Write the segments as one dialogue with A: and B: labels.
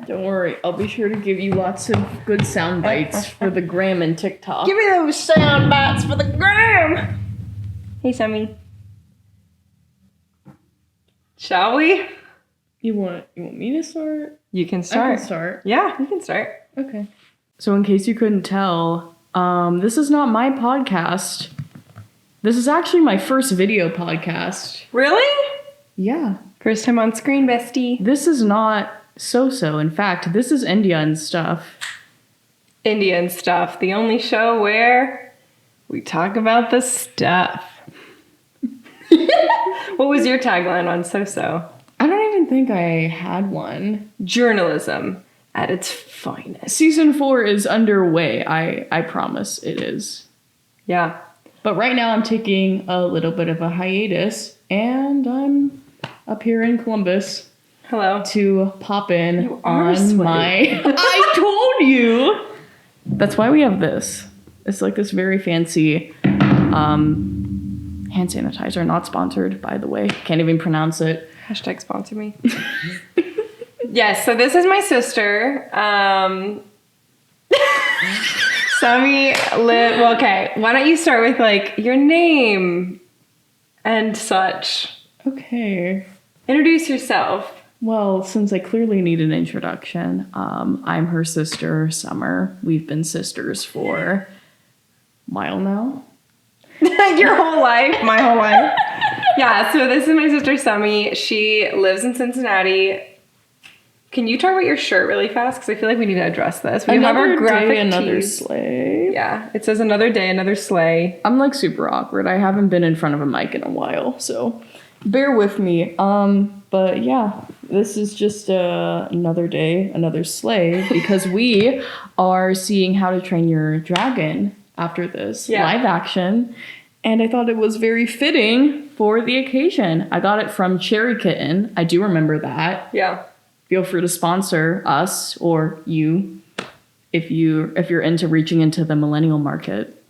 A: Don't worry, I'll be sure to give you lots of good sound bites for the gram and TikTok.
B: Give me those sound bites for the gram. Hey, Sammy. Shall we?
A: You want me to start?
B: You can start.
A: I can start.
B: Yeah, you can start.
A: Okay. So in case you couldn't tell, this is not my podcast. This is actually my first video podcast.
B: Really?
A: Yeah.
B: First time on screen, bestie.
A: This is not so-so. In fact, this is Indian stuff.
B: Indian stuff. The only show where we talk about the stuff. What was your tagline on So-So?
A: I don't even think I had one.
B: Journalism at its finest.
A: Season 4 is underway. I promise it is.
B: Yeah.
A: But right now I'm taking a little bit of a hiatus, and I'm up here in Columbus.
B: Hello.
A: To pop in
B: You are
A: on
B: sweaty.
A: my... I told you! That's why we have this. It's like this very fancy hand sanitizer. Not sponsored, by the way. Can't even pronounce it.
B: Hashtag sponsor me. Yes, so this is my sister. Sammy well, okay. Why don't you start with like your name and such?
A: Okay.
B: Introduce yourself.
A: Well, since I clearly need an introduction, I'm her sister, Summer. We've been sisters for a while now.
B: Your whole life, my whole life. Yeah, so this is my sister, Sammy. She lives in Cincinnati. Can you talk about your shirt really fast? Because I feel like we need to address this. We have our graphic
A: day, another
B: tees.
A: sleigh.
B: Yeah, it says another day, another sleigh.
A: I'm like super awkward. I haven't been in front of a mic in a while, so bear with me. But yeah, this is just another day, another sleigh, because we are seeing How to Train Your Dragon after this live action, and I thought it was very fitting for the occasion. I got it from Cherry Kitten. I do remember that.
B: Yeah.
A: Feel free to sponsor us or you if you're into reaching into the millennial market.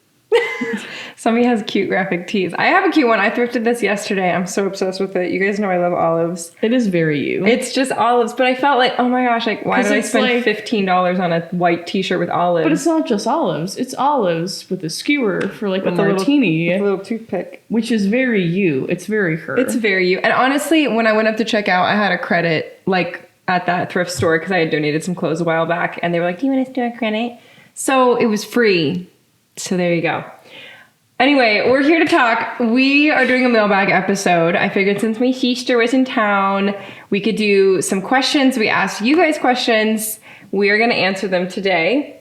B: Somebody has cute graphic tees. I have a cute one. I thrifted this yesterday. I'm so obsessed with it. You guys know I love olives.
A: It is very you.
B: It's just olives, but I felt like, oh my gosh, like why did I spend
A: like,
B: $15 on a white t-shirt with olives?
A: But it's not just olives. It's olives with a skewer for like a martini.
B: With a little toothpick.
A: Which is very you. It's very her.
B: It's very you. And honestly, when I went up to check out, I had a credit like at that thrift store because I had donated some clothes a while back. And they were like, do you want us to do a credit? So it was free. So there you go. Anyway, we're here to talk. We are doing a mailbag episode. I figured since my sister was in town, we could do some questions. We asked you guys questions. We are going to answer them today.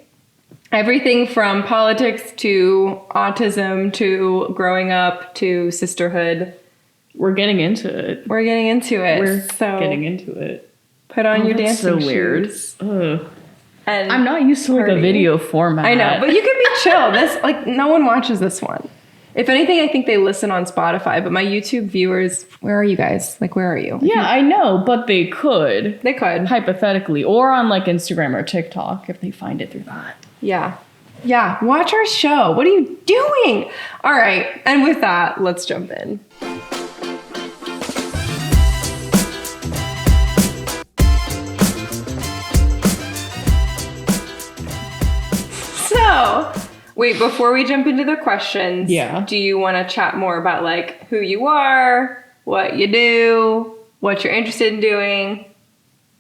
B: Everything from politics to autism to growing up to sisterhood.
A: We're getting into it.
B: We're getting into it.
A: Getting into it.
B: Put on your dancing
A: so weird.
B: shoes.
A: Ugh.
B: And
A: I'm not used to like a video format.
B: I know, but you can be chill. This like no one watches this one. If anything, I think they listen on Spotify, but my YouTube viewers, where are you guys? Like, where are you?
A: Yeah, I know, but they could.
B: They could.
A: Hypothetically. Or on like Instagram or TikTok if they find it through that.
B: Yeah. Yeah. Watch our show. What are you doing? All right. And with that, let's jump in. So, wait, before we jump into the questions, do you want to chat more about like who you are, what you do, what you're interested in doing?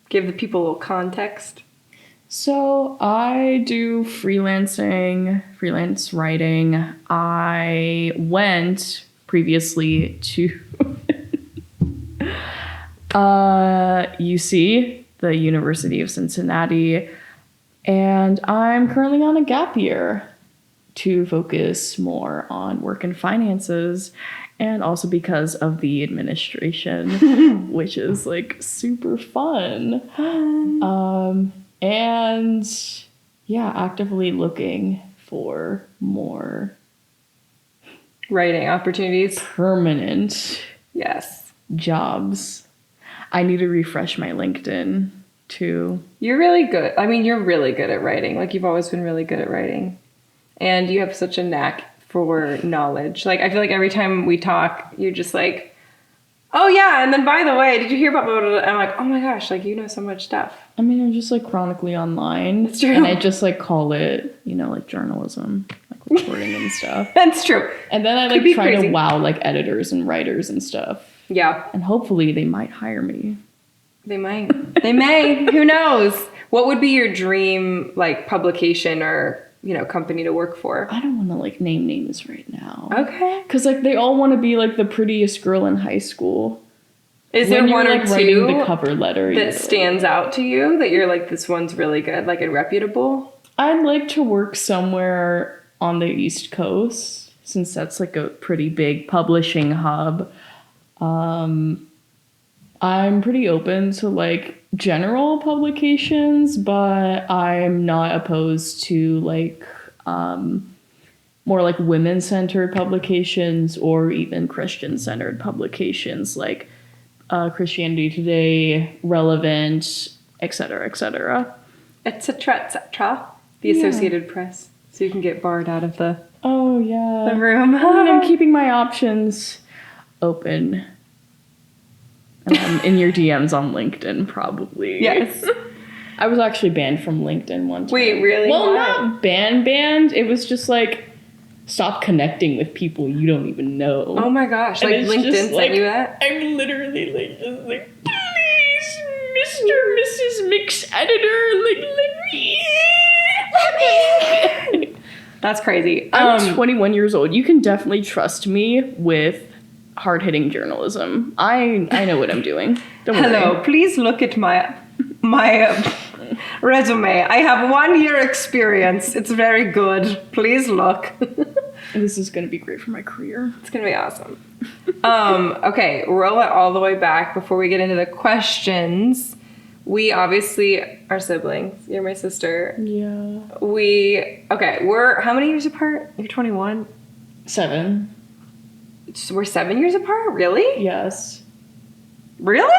B: Give the people a little context.
A: So I do freelance writing. I went previously to UC, the University of Cincinnati, and I'm currently on a gap year to focus more on work and finances, and also because of the administration, which is like super fun. And yeah, actively looking for more
B: writing opportunities,
A: permanent jobs. I need to refresh my LinkedIn too.
B: You're really good. I mean, you're really good at writing. Like, you've always been really good at writing. And you have such a knack for knowledge. Like, I feel like every time we talk, you're just like, Oh yeah, and then by the way, did you hear about blah, blah, blah? I'm like, oh my gosh, like you know so much stuff.
A: I mean, I'm just like chronically online.
B: That's true.
A: And I just like call it, you know, like journalism, like reporting and stuff.
B: That's true.
A: And then I
B: Could
A: like
B: be
A: try
B: crazy.
A: to wow like editors and writers and stuff.
B: Yeah.
A: And hopefully they might hire me.
B: They might. They may. Who knows? What would be your dream like publication or, you know, company to work for?
A: I don't want to like name names right now.
B: Okay.
A: Because like they all want to be like the prettiest girl in high school.
B: Is
A: When
B: there
A: you're,
B: one or
A: like, writing
B: two
A: the cover letter you're
B: that
A: like,
B: stands out to you that you're like, this one's really good, like and reputable?
A: I'd like to work somewhere on the East Coast since that's like a pretty big publishing hub. I'm pretty open to like general publications, but I'm not opposed to like more like women-centered publications or even Christian-centered publications like Christianity Today, Relevant, etc., etc.
B: Etc. etc. The
A: Yeah.
B: Associated Press, so you can get barred out of the
A: Oh yeah.
B: room.
A: I mean, I'm keeping my options open. And I'm in your DMs on LinkedIn, probably.
B: Yes.
A: I was actually banned from LinkedIn one time.
B: Wait, really?
A: Well,
B: Why?
A: not banned. It was just like, stop connecting with people you don't even know.
B: Oh my gosh!
A: And
B: Like
A: it's
B: LinkedIn
A: just,
B: sent
A: like,
B: you that?
A: I'm literally like, just like, please, Mr. Mrs. Mix Editor, like, let me.
B: That's crazy.
A: I'm 21 years old. You can definitely trust me with hard-hitting journalism. I know what I'm doing. Don't
B: Hello,
A: worry.
B: please look at my resume. I have 1 year experience. It's very good. Please look.
A: This is going to be great for my career.
B: It's gonna be awesome. Okay, roll it all the way back before we get into the questions. We obviously are siblings. You're my sister.
A: Yeah.
B: We're how many years apart? You're 21.
A: 7.
B: We're 7 years apart. Really?
A: Yes.
B: Really?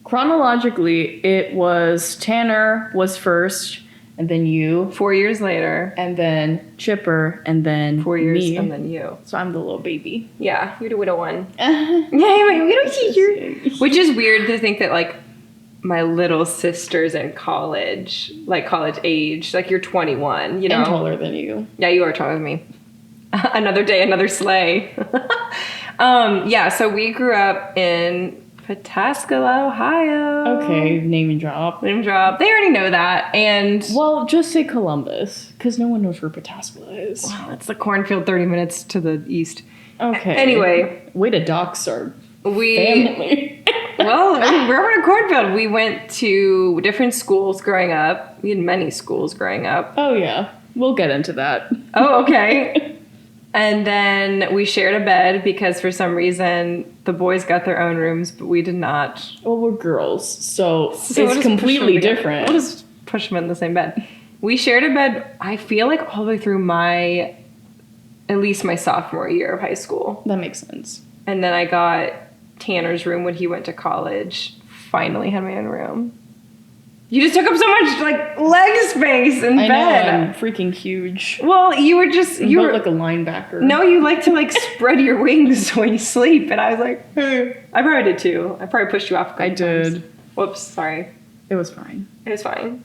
A: Chronologically, it was Tanner was first, and then you,
B: 4 years later.
A: and then Chipper, and then
B: 4 years,
A: me.
B: and then you.
A: So I'm the little baby.
B: Yeah, you're the widow one.
A: Yeah,
B: Yeah, we don't see you. Which is weird to think that like my little sister's in college, like college age. Like you're 21, you know.
A: And taller than you.
B: Yeah, you are taller than me. Another day, another sleigh. Yeah, so we grew up in Pataskala, Ohio.
A: Okay, name and drop.
B: Name drop. They already know that. And
A: Well, just say Columbus, because no one knows where Pataskala is.
B: wow, that's the cornfield 30 minutes to the east.
A: Okay.
B: Anyway,
A: Way to dox our
B: we
A: family.
B: well, I mean, we're over in a cornfield. We went to different schools growing up. We had many schools growing up.
A: Oh, yeah. We'll get into that.
B: Oh, okay. And then we shared a bed because for some reason the boys got their own rooms, but we did not.
A: Well, we're girls, so
B: we'll
A: it's
B: just push them
A: completely
B: together.
A: different.
B: We'll just push them in the same bed. We shared a bed, I feel like all the way through at least my sophomore year of high school.
A: That makes sense.
B: And then I got Tanner's room when he went to college. Finally had my own room. You just took up so much like leg space in
A: I know,
B: bed.
A: I'm freaking huge.
B: Well, you were just
A: I'm
B: you
A: built
B: were
A: like a linebacker.
B: no, you like to like spread your wings when you sleep, and I was like, I probably did too. I probably pushed you off. A couple
A: I did.
B: times. Whoops, sorry.
A: It was fine.
B: It was fine.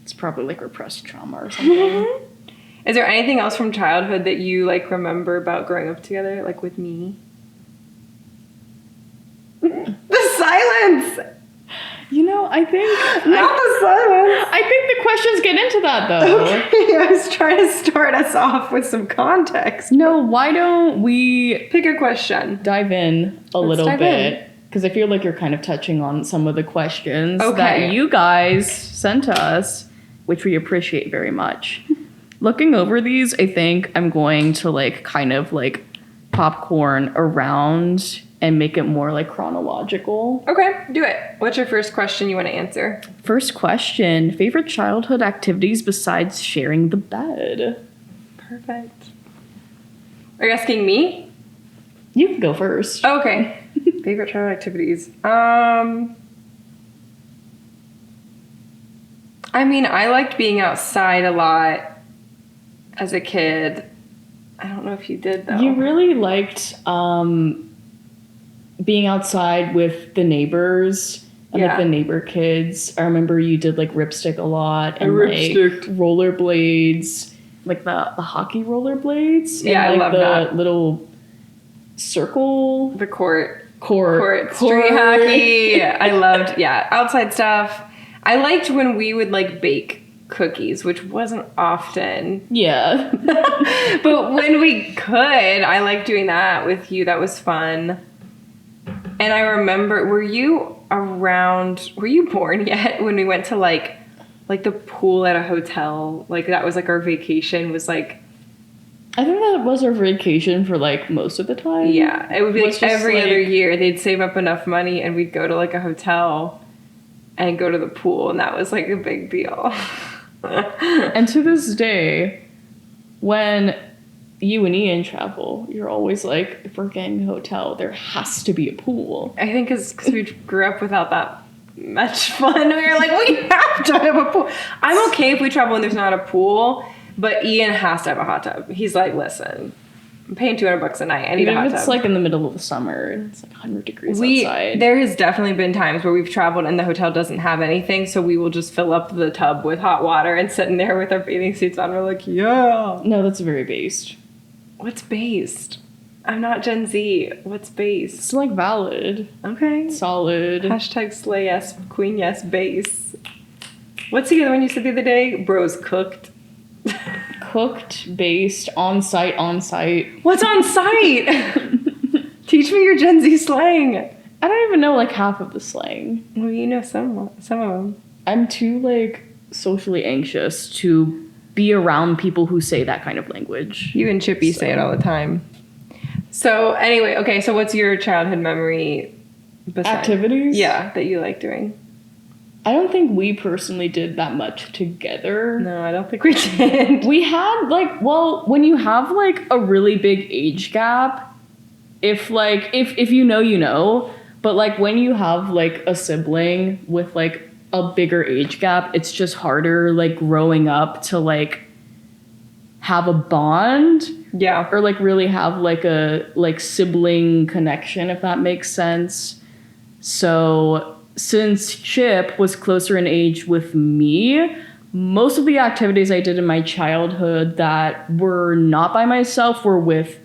A: It's probably like repressed trauma or something.
B: Is there anything else from childhood that you like remember about growing up together, like with me? The silence.
A: You know, I think
B: Not the silence.
A: I think the questions get into that though.
B: Okay, I was trying to start us off with some context.
A: No, why don't we
B: Pick a question.
A: dive in a
B: Let's
A: little
B: dive
A: bit? Because I feel like you're kind of touching on some of the questions
B: Okay.
A: that you guys sent to us, which we appreciate very much. Looking over these, I think I'm going to like kind of like popcorn around and make it more like chronological.
B: Okay, do it. What's your first question you want to answer?
A: First question, favorite childhood activities besides sharing the bed?
B: Perfect. Are you asking me?
A: You can go first.
B: Oh, okay. Favorite childhood activities. I mean, I liked being outside a lot as a kid. I don't know if you did though.
A: You really liked being outside with the neighbors and like
B: Yeah.
A: the neighbor kids. I remember you did like ripstick a lot and like
B: ripsticked.
A: rollerblades, like the hockey rollerblades.
B: Yeah, I
A: and, like
B: love
A: the
B: that.
A: little circle
B: The court
A: court
B: street hockey. I loved, outside stuff. I liked when we would like bake cookies, which wasn't often.
A: Yeah.
B: But when we could, I liked doing that with you. That was fun. And I remember, were you born yet when we went to like the pool at a hotel? Like that was like our vacation was like,
A: I think that was our vacation for like most of the time.
B: yeah, it would be
A: Was
B: like
A: just,
B: every
A: like-
B: other year they'd save up enough money and we'd go to like a hotel and go to the pool, and that was like a big deal.
A: And to this day, when you and Ian travel, you're always like, if we're getting a hotel, there has to be a pool.
B: I think because we grew up without that much fun. We were like, we have to have a pool. I'm okay if we travel and there's not a pool, but Ian has to have a hot tub. He's like, listen, I'm paying $200 a night. I need
A: Even
B: a hot
A: if
B: tub.
A: it's like in the middle of the summer and it's like 100 degrees outside.
B: There has definitely been times where we've traveled and the hotel doesn't have anything, so we will just fill up the tub with hot water and sit in there with our bathing suits on. We're like, yeah.
A: No, that's very based.
B: What's based? I'm not Gen Z. What's based?
A: It's like valid,
B: Okay.
A: solid.
B: Hashtag slay yes, queen yes, base. What's the other one you said the other day? Bros cooked.
A: Cooked, based, on site.
B: What's on site? Teach me your Gen Z slang.
A: I don't even know like half of the slang.
B: Well, you know some of them.
A: I'm too like socially anxious to be around people who say that kind of language.
B: You and Chippy say it all the time. So anyway, okay, so what's your childhood memory?
A: Activities?
B: Yeah, that you like doing.
A: I don't think we personally did that much together.
B: No, I don't think we did.
A: We had like, well, when you have like a really big age gap, if you know, you know, but like when you have like a sibling with like a bigger age gap, it's just harder like growing up to like have a bond
B: Yeah.
A: or like really have like a like sibling connection, if that makes sense. So since Chip was closer in age with me, most of the activities I did in my childhood that were not by myself were with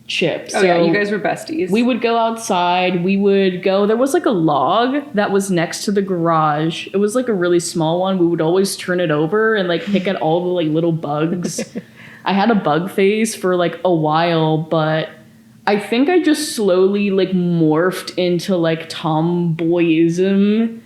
A: Chip.
B: Oh yeah, you guys were besties.
A: We would go outside. There was like a log that was next to the garage. It was like a really small one. We would always turn it over and like pick at all the like little bugs. I had a bug face for like a while, but I think I just slowly like morphed into like tomboyism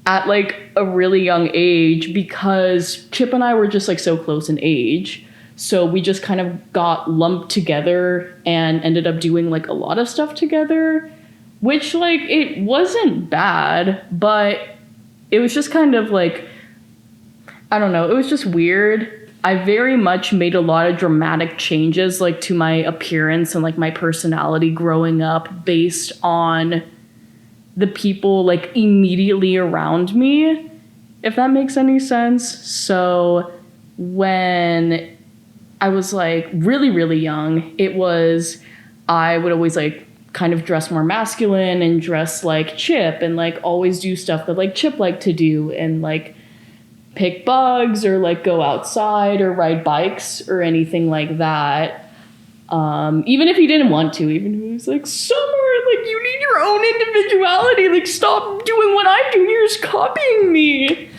A: at like a really young age because Chip and I were just like so close in age. So we just kind of got lumped together and ended up doing like a lot of stuff together, which like it wasn't bad, but it was just kind of like, I don't know, it was just weird. I very much made a lot of dramatic changes like to my appearance and like my personality growing up based on the people like immediately around me, if that makes any sense. So when I was like really, really young, I would always like kind of dress more masculine and dress like Chip and like always do stuff that like Chip liked to do and like pick bugs or like go outside or ride bikes or anything like that. Even if he didn't want to, even if he was like, Summer, like you need your own individuality, like stop doing what I'm doing, you're just copying me.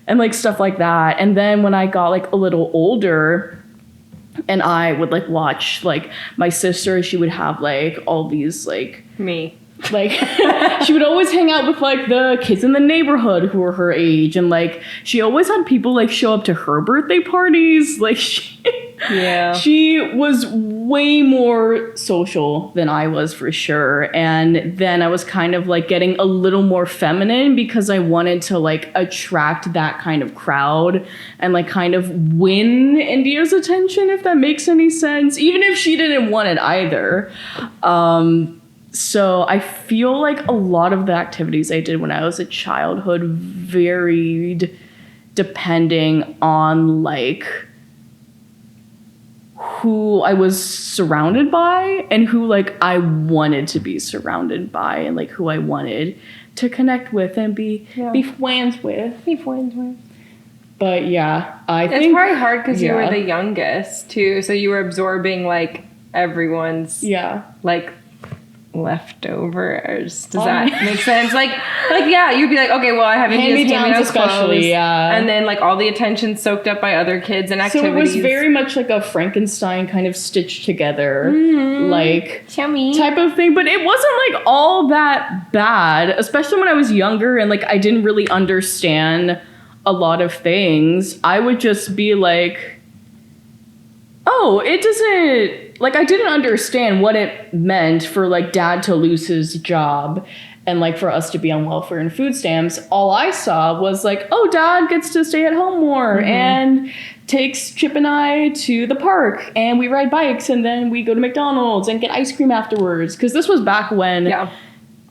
A: And like stuff like that. And then when I got like a little older and I would like watch like my sister, she would have like all these like
B: Me.
A: like she would always hang out with like the kids in the neighborhood who were her age, and like she always had people like show up to her birthday parties. Like she was way more social than I was for sure. And then I was kind of like getting a little more feminine because I wanted to like attract that kind of crowd and like kind of win India's attention, if that makes any sense, even if she didn't want it either. So I feel like a lot of the activities I did when I was a childhood varied depending on like who I was surrounded by and who like I wanted to be surrounded by and like who I wanted to connect with and be friends with.
B: Be friends with.
A: But yeah, I think
B: it's probably hard because you were the youngest too, so you were absorbing like everyone's like leftovers. Does that make sense? Like yeah, you'd be like, okay, well, I have hand-me-downs especially, and then like all the attention soaked up by other kids and activities.
A: So it was very much like a Frankenstein kind of stitched together, like type of thing. But it wasn't like all that bad, especially when I was younger and like I didn't really understand a lot of things. I would just be like, oh, it doesn't, like I didn't understand what it meant for like dad to lose his job and like for us to be on welfare and food stamps. All I saw was like, oh, dad gets to stay at home more and takes Chip and I to the park and we ride bikes and then we go to McDonald's and get ice cream afterwards. Because this was back when,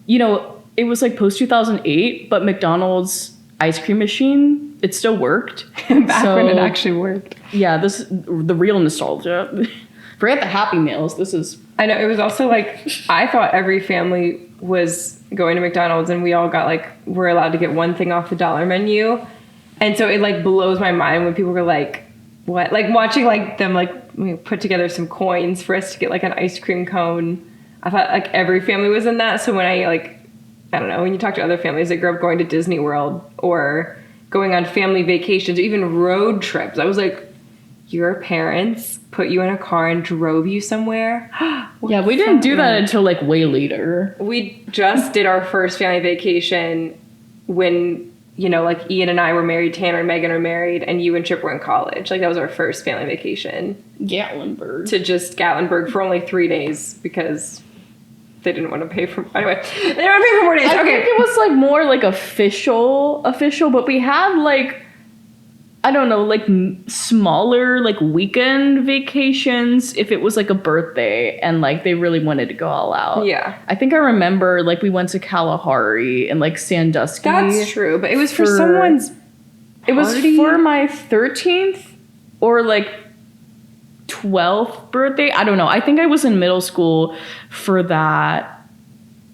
A: you know, it was like post 2008, but McDonald's ice cream machine, it still worked.
B: Back when it actually worked.
A: Yeah, the real nostalgia. Forget the Happy Meals. This is...
B: I know, it was also like, I thought every family was going to McDonald's and we all got like, we're allowed to get one thing off the dollar menu. And so it like blows my mind when people were like, what? Like watching like them like put together some coins for us to get like an ice cream cone. I thought like every family was in that. So when I don't know, when you talk to other families that grew up going to Disney World or going on family vacations or even road trips, I was like, your parents put you in a car and drove you somewhere?
A: Yeah, we didn't do that until like way later.
B: We just did our first family vacation when, you know, like Ian and I were married, Tanner and Megan are married, and you and Chip were in college. Like that was our first family vacation.
A: Gatlinburg.
B: To just Gatlinburg for only 3 days because they didn't want to pay for... Anyway, they didn't want to pay for 4 days.
A: I think it was like more like official, but we had like, I don't know, like smaller like weekend vacations if it was like a birthday and like they really wanted to go all out.
B: Yeah.
A: I think I remember like we went to Kalahari and like Sandusky.
B: That's true, but it was for someone's party?
A: It was for my 13th or like 12th birthday. I don't know. I think I was in middle school for that.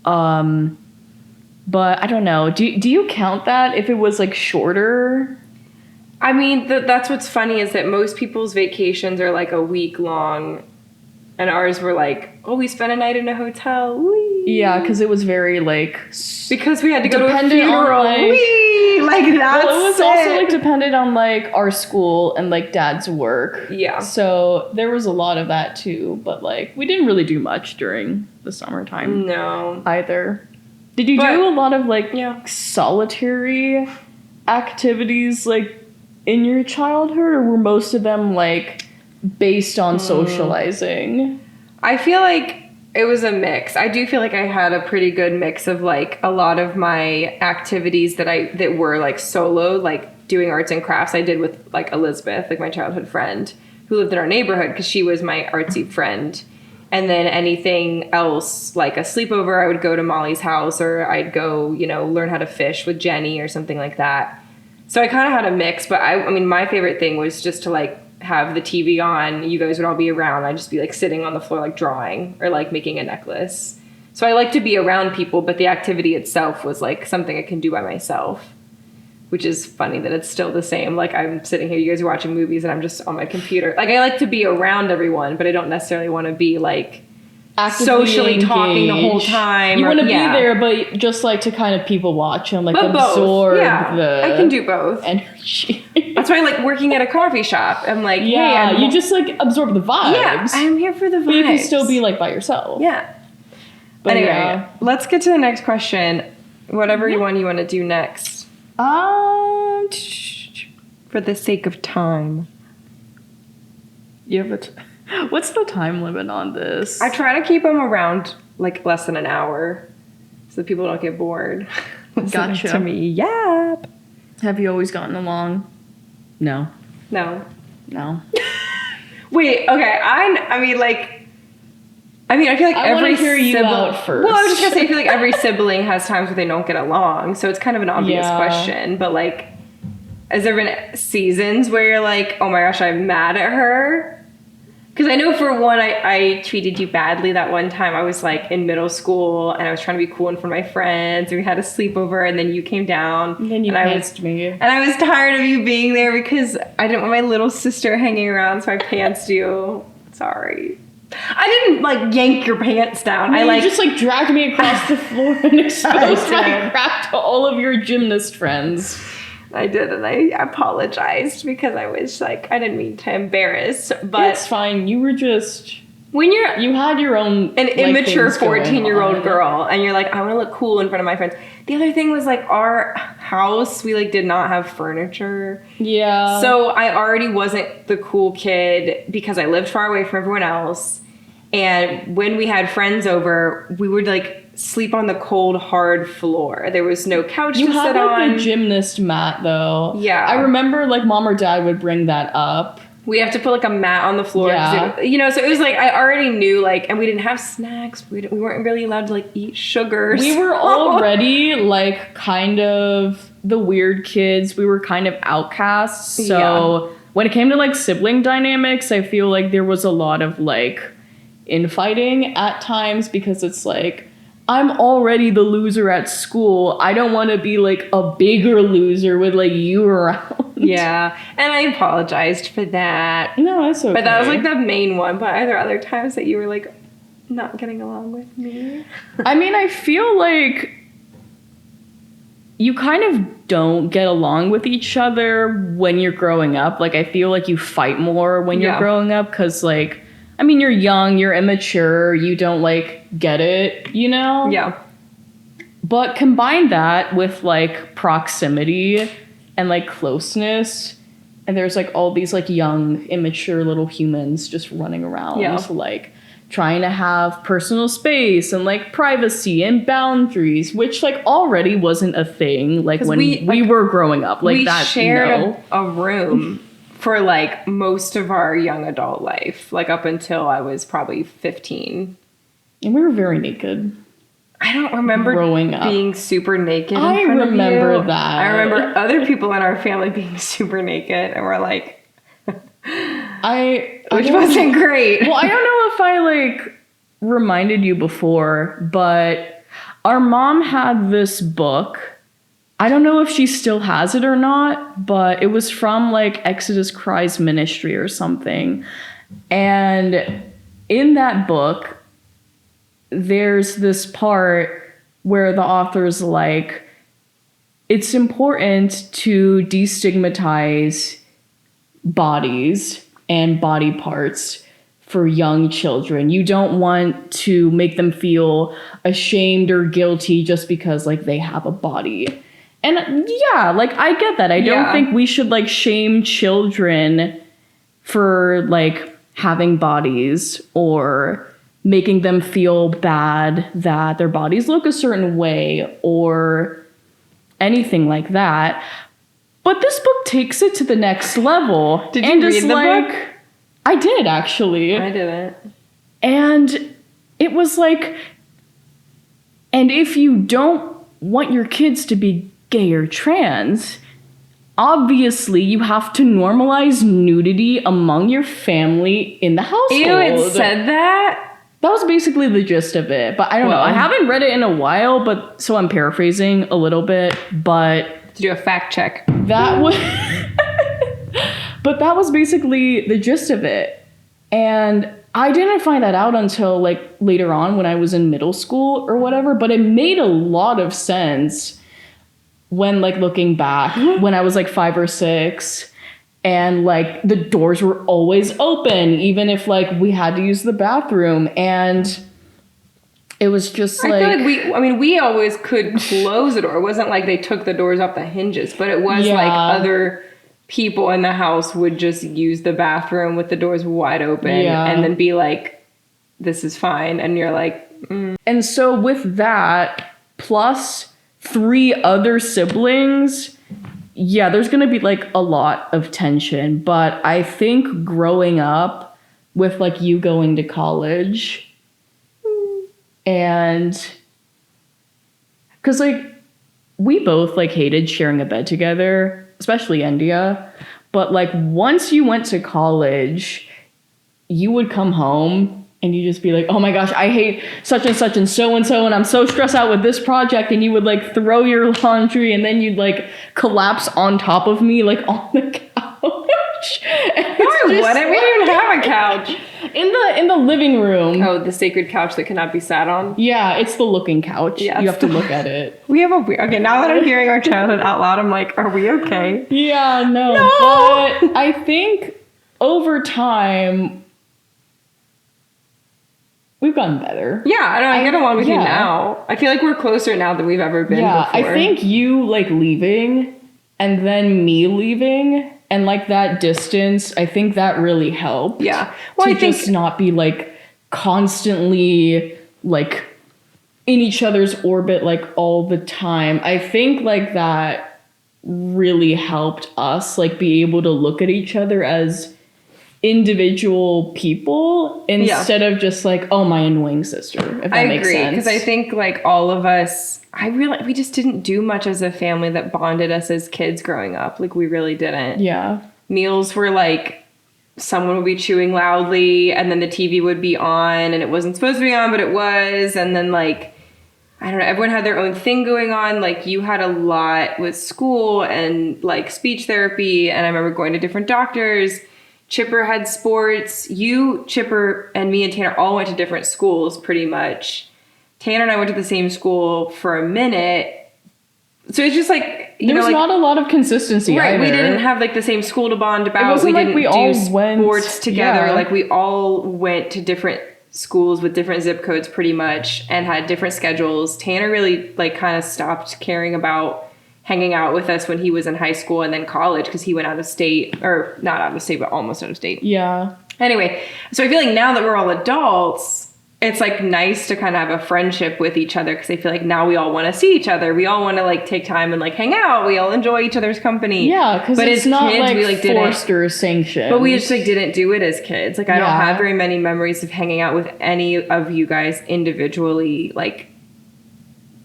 A: But I don't know. Do you count that if it was like shorter?
B: I mean, that's what's funny is that most people's vacations are like a week long, and ours were like, oh, we spent a night in a hotel. Whee!
A: Yeah, because it was very like
B: because we had to go to a funeral. Like that.
A: Well, it was also like dependent on like our school and like dad's work.
B: Yeah.
A: So there was a lot of that too, but like we didn't really do much during the summertime.
B: No.
A: Either. Did you do a lot of like solitary activities like in your childhood, or were most of them like based on socializing?
B: I feel like it was a mix. I do feel like I had a pretty good mix of like a lot of my activities that were like solo, like doing arts and crafts I did with like Elizabeth, like my childhood friend who lived in our neighborhood because she was my artsy friend. And then anything else, like a sleepover, I would go to Molly's house, or I'd go, you know, learn how to fish with Jenny or something like that. So I kind of had a mix, but I mean, my favorite thing was just to like have the TV on. You guys would all be around. I'd just be like sitting on the floor, like drawing or like making a necklace. So I like to be around people, but the activity itself was like something I can do by myself, which is funny that it's still the same. Like I'm sitting here, you guys are watching movies and I'm just on my computer. Like I like to be around everyone, but I don't necessarily want to be like actively socially engaged. Talking the whole time.
A: You want to be there, but just like to kind of people watch and like absorb the
B: I can do both.
A: Energy.
B: That's why I like working at a coffee shop. I'm like,
A: hey, you just like absorb the vibes.
B: Yeah, I'm here for the vibes.
A: But you can still be like by yourself.
B: Yeah.
A: But
B: anyway, let's get to the next question. Whatever you want to do next. For the sake of time.
A: Yeah, but what's the time limit on this?
B: I try to keep them around like less than an hour so that people don't get bored.
A: Gotcha.
B: To me, yep.
A: Have you always gotten along? No.
B: No.
A: Wait,
B: okay. I mean, I feel like
A: I
B: every
A: hear you out first.
B: Well, I was just gonna say, I feel like every sibling has times where they don't get along, so it's kind of an obvious question. But like, has there been seasons where you're like, oh my gosh, I'm mad at her? Because I know for one, I treated you badly that one time. I was like in middle school and I was trying to be cool in front of my friends. And we had a sleepover and then you came down.
A: And then you pantsed me.
B: And I was tired of you being there because I didn't want my little sister hanging around, so I pantsed you. Sorry. I didn't like yank your pants down.
A: You just like dragged me across the floor and exposed my crack to all of your gymnast friends.
B: I did, and I apologized because I was like, I didn't mean to embarrass, but
A: it's fine. You were just you had your own
B: an immature 14-year-old girl, and you're like, I want to look cool in front of my friends. The other thing was like our house, we like did not have furniture.
A: Yeah.
B: So I already wasn't the cool kid because I lived far away from everyone else. And when we had friends over, we would like sleep on the cold, hard floor. There was no couch to sit on.
A: You had like the gymnast mat though.
B: Yeah.
A: I remember like mom or dad would bring that up.
B: We have to put like a mat on the floor.
A: Yeah.
B: So it was like, I already knew like, and we didn't have snacks. We weren't really allowed to like eat sugars.
A: We were already like kind of the weird kids. We were kind of outcasts. So when it came to like sibling dynamics, I feel like there was a lot of like infighting at times because it's like, I'm already the loser at school. I don't want to be like a bigger loser with like you around.
B: Yeah, and I apologized for that.
A: No, that's okay.
B: But that was like the main one. But are there other times that you were like not getting along with me?
A: I mean, I feel like you kind of don't get along with each other when you're growing up. Like, I feel like you fight more when you're growing up because like, I mean, you're young, you're immature, you don't, like, get it, you know?
B: Yeah.
A: But combine that with, like, proximity and, like, closeness, and there's, like, all these, like, young, immature little humans just running around, like, trying to have personal space and, like, privacy and boundaries, which, like, already wasn't a thing, like, when we were growing up. Like,
B: we
A: that,
B: shared a room for like most of our young adult life, like up until I was probably 15.
A: And we were very naked.
B: I don't remember
A: growing up
B: being super naked.
A: I remember that.
B: I remember other people in our family being super naked, and we're like, which wasn't great.
A: Well, I don't know if I like reminded you before, but our mom had this book. I don't know if she still has it or not, but it was from like Exodus Cries Ministry or something. And in that book, there's this part where the author's like, it's important to destigmatize bodies and body parts for young children. You don't want to make them feel ashamed or guilty just because like they have a body. And yeah, like I get that. I don't think we should like shame children for like having bodies or making them feel bad that their bodies look a certain way or anything like that. But this book takes it to the next level.
B: Did you read the book?
A: I did, actually.
B: I didn't.
A: And it was like, and if you don't want your kids to be gay or trans, obviously you have to normalize nudity among your family in the household.
B: Ew, it said that?
A: That was basically the gist of it. But I don't know. I haven't read it in a while, but so I'm paraphrasing a little bit. But
B: to do a fact check.
A: That was but that was basically the gist of it. And I didn't find that out until like later on when I was in middle school or whatever, but it made a lot of sense when like looking back when I was like 5 or 6 and like the doors were always open, even if like we had to use the bathroom. And it was just like,
B: I feel like we always could close the door. It wasn't like they took the doors off the hinges, but it was like other people in the house would just use the bathroom with the doors wide open and then be like, this is fine. And you're like,
A: And so with that, plus 3 other siblings, there's going to be like a lot of tension. But I think growing up with like you going to college and because like we both like hated sharing a bed together, especially India. But like once you went to college, you would come home and you just be like, oh my gosh, I hate such and such and so, and I'm so stressed out with this project. And you would like throw your laundry and then you'd like collapse on top of me, like on the couch.
B: We didn't even have a couch.
A: In the living room.
B: Oh, the sacred couch that cannot be sat on?
A: Yeah, it's the looking couch.
B: Yeah,
A: you have to look at it.
B: We have a weird... Okay, now that I'm hearing our childhood out loud, I'm like, are we okay?
A: Yeah, no. But I think over time... we've gotten better.
B: Yeah, I get along with you now. I feel like we're closer now than we've ever been before.
A: I think you, like, leaving and then me leaving and, like, that distance, I think that really helped.
B: Yeah. Well, I think...
A: just not be, like, constantly, like, in each other's orbit, like, all the time. I think, like, that really helped us, like, be able to look at each other as individual people instead of just like, oh, my annoying sister, if that makes sense. I agree,
B: because I think like all of us, we just didn't do much as a family that bonded us as kids growing up. Like we really didn't.
A: Yeah.
B: Meals were like, someone would be chewing loudly and then the TV would be on and it wasn't supposed to be on, but it was. And then like, I don't know, everyone had their own thing going on. Like you had a lot with school and like speech therapy. And I remember going to different doctors. Chipper had sports. You, Chipper, and me and Tanner all went to different schools pretty much. Tanner and I went to the same school for a minute. So it's just like,
A: there was not a lot of consistency
B: right,
A: either.
B: We didn't have like the same school to bond about.
A: It wasn't like we all went
B: sports together. Yeah. Like we all went to different schools with different zip codes pretty much and had different schedules. Tanner really like kind of stopped caring about hanging out with us when he was in high school and then college because he went out of state, or not out of state, but almost out of state.
A: Yeah.
B: Anyway, so I feel like now that we're all adults, it's like nice to kind of have a friendship with each other because I feel like now we all want to see each other. We all want to like take time and like hang out. We all enjoy each other's company.
A: Yeah, because it's not
B: kids,
A: like
B: we, like,
A: forced or sanctioned.
B: But we just like didn't do it as kids. Like I don't have very many memories of hanging out with any of you guys individually, like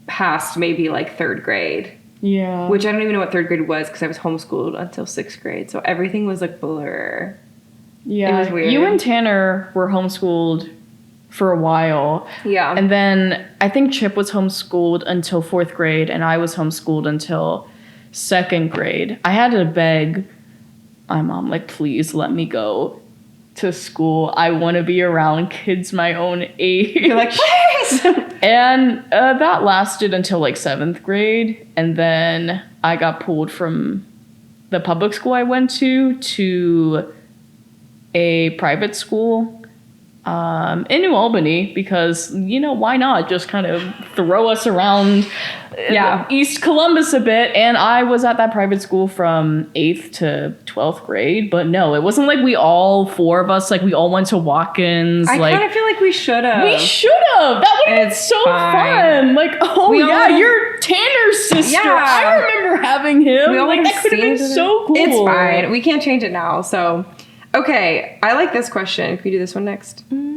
B: past maybe like third grade.
A: Yeah.
B: Which I don't even know what third grade was because I was homeschooled until sixth grade. So everything was like blur.
A: Yeah. It was weird. You and Tanner were homeschooled for a while.
B: Yeah.
A: And then I think Chip was homeschooled until fourth grade and I was homeschooled until second grade. I had to beg my mom, like, please let me go to school. I want to be around kids my own age.
B: You're like, please!
A: And that lasted until like seventh grade. And then I got pulled from the public school I went to a private school in New Albany because, you know, why not just kind of throw us around East Columbus a bit. And I was at that private school from 8th to 12th grade. But no, it wasn't like we all four of us, like we all went to walk-ins.
B: I kind of feel like we should have.
A: We should have. That would have been so fun. Like, oh you're Tanner's sister. Yeah. I remember having him. Like, that could have been so cool.
B: It's fine. We can't change it now. So, okay. I like this question. Can we do this one next? Mm-hmm.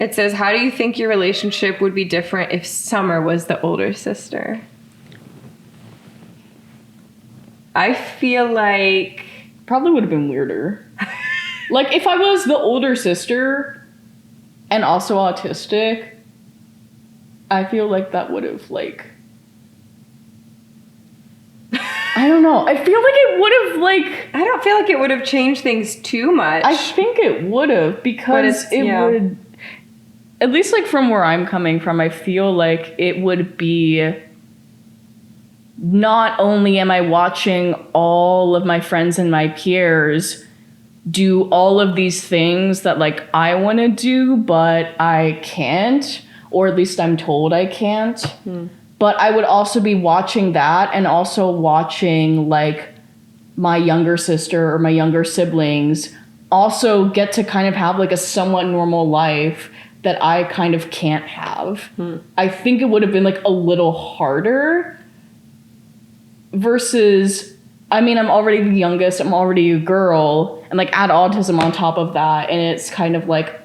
B: It says, how do you think your relationship would be different if Summer was the older sister? I feel like...
A: probably would have been weirder. Like, if I was the older sister and also autistic, I feel like that would have, like... I don't know. I feel like it would have, like...
B: I don't feel like it would have changed things too much.
A: I think it would have, because it would... At least, like, from where I'm coming from, I feel like it would be... not only am I watching all of my friends and my peers do all of these things that, like, I want to do, but I can't, or at least I'm told I can't. But I would also be watching that and also watching, like, my younger sister or my younger siblings also get to kind of have, like, a somewhat normal life that I kind of can't have. I think it would have been, like, a little harder versus, I mean, I'm already the youngest, I'm already a girl, and, like, add autism on top of that, and it's kind of, like,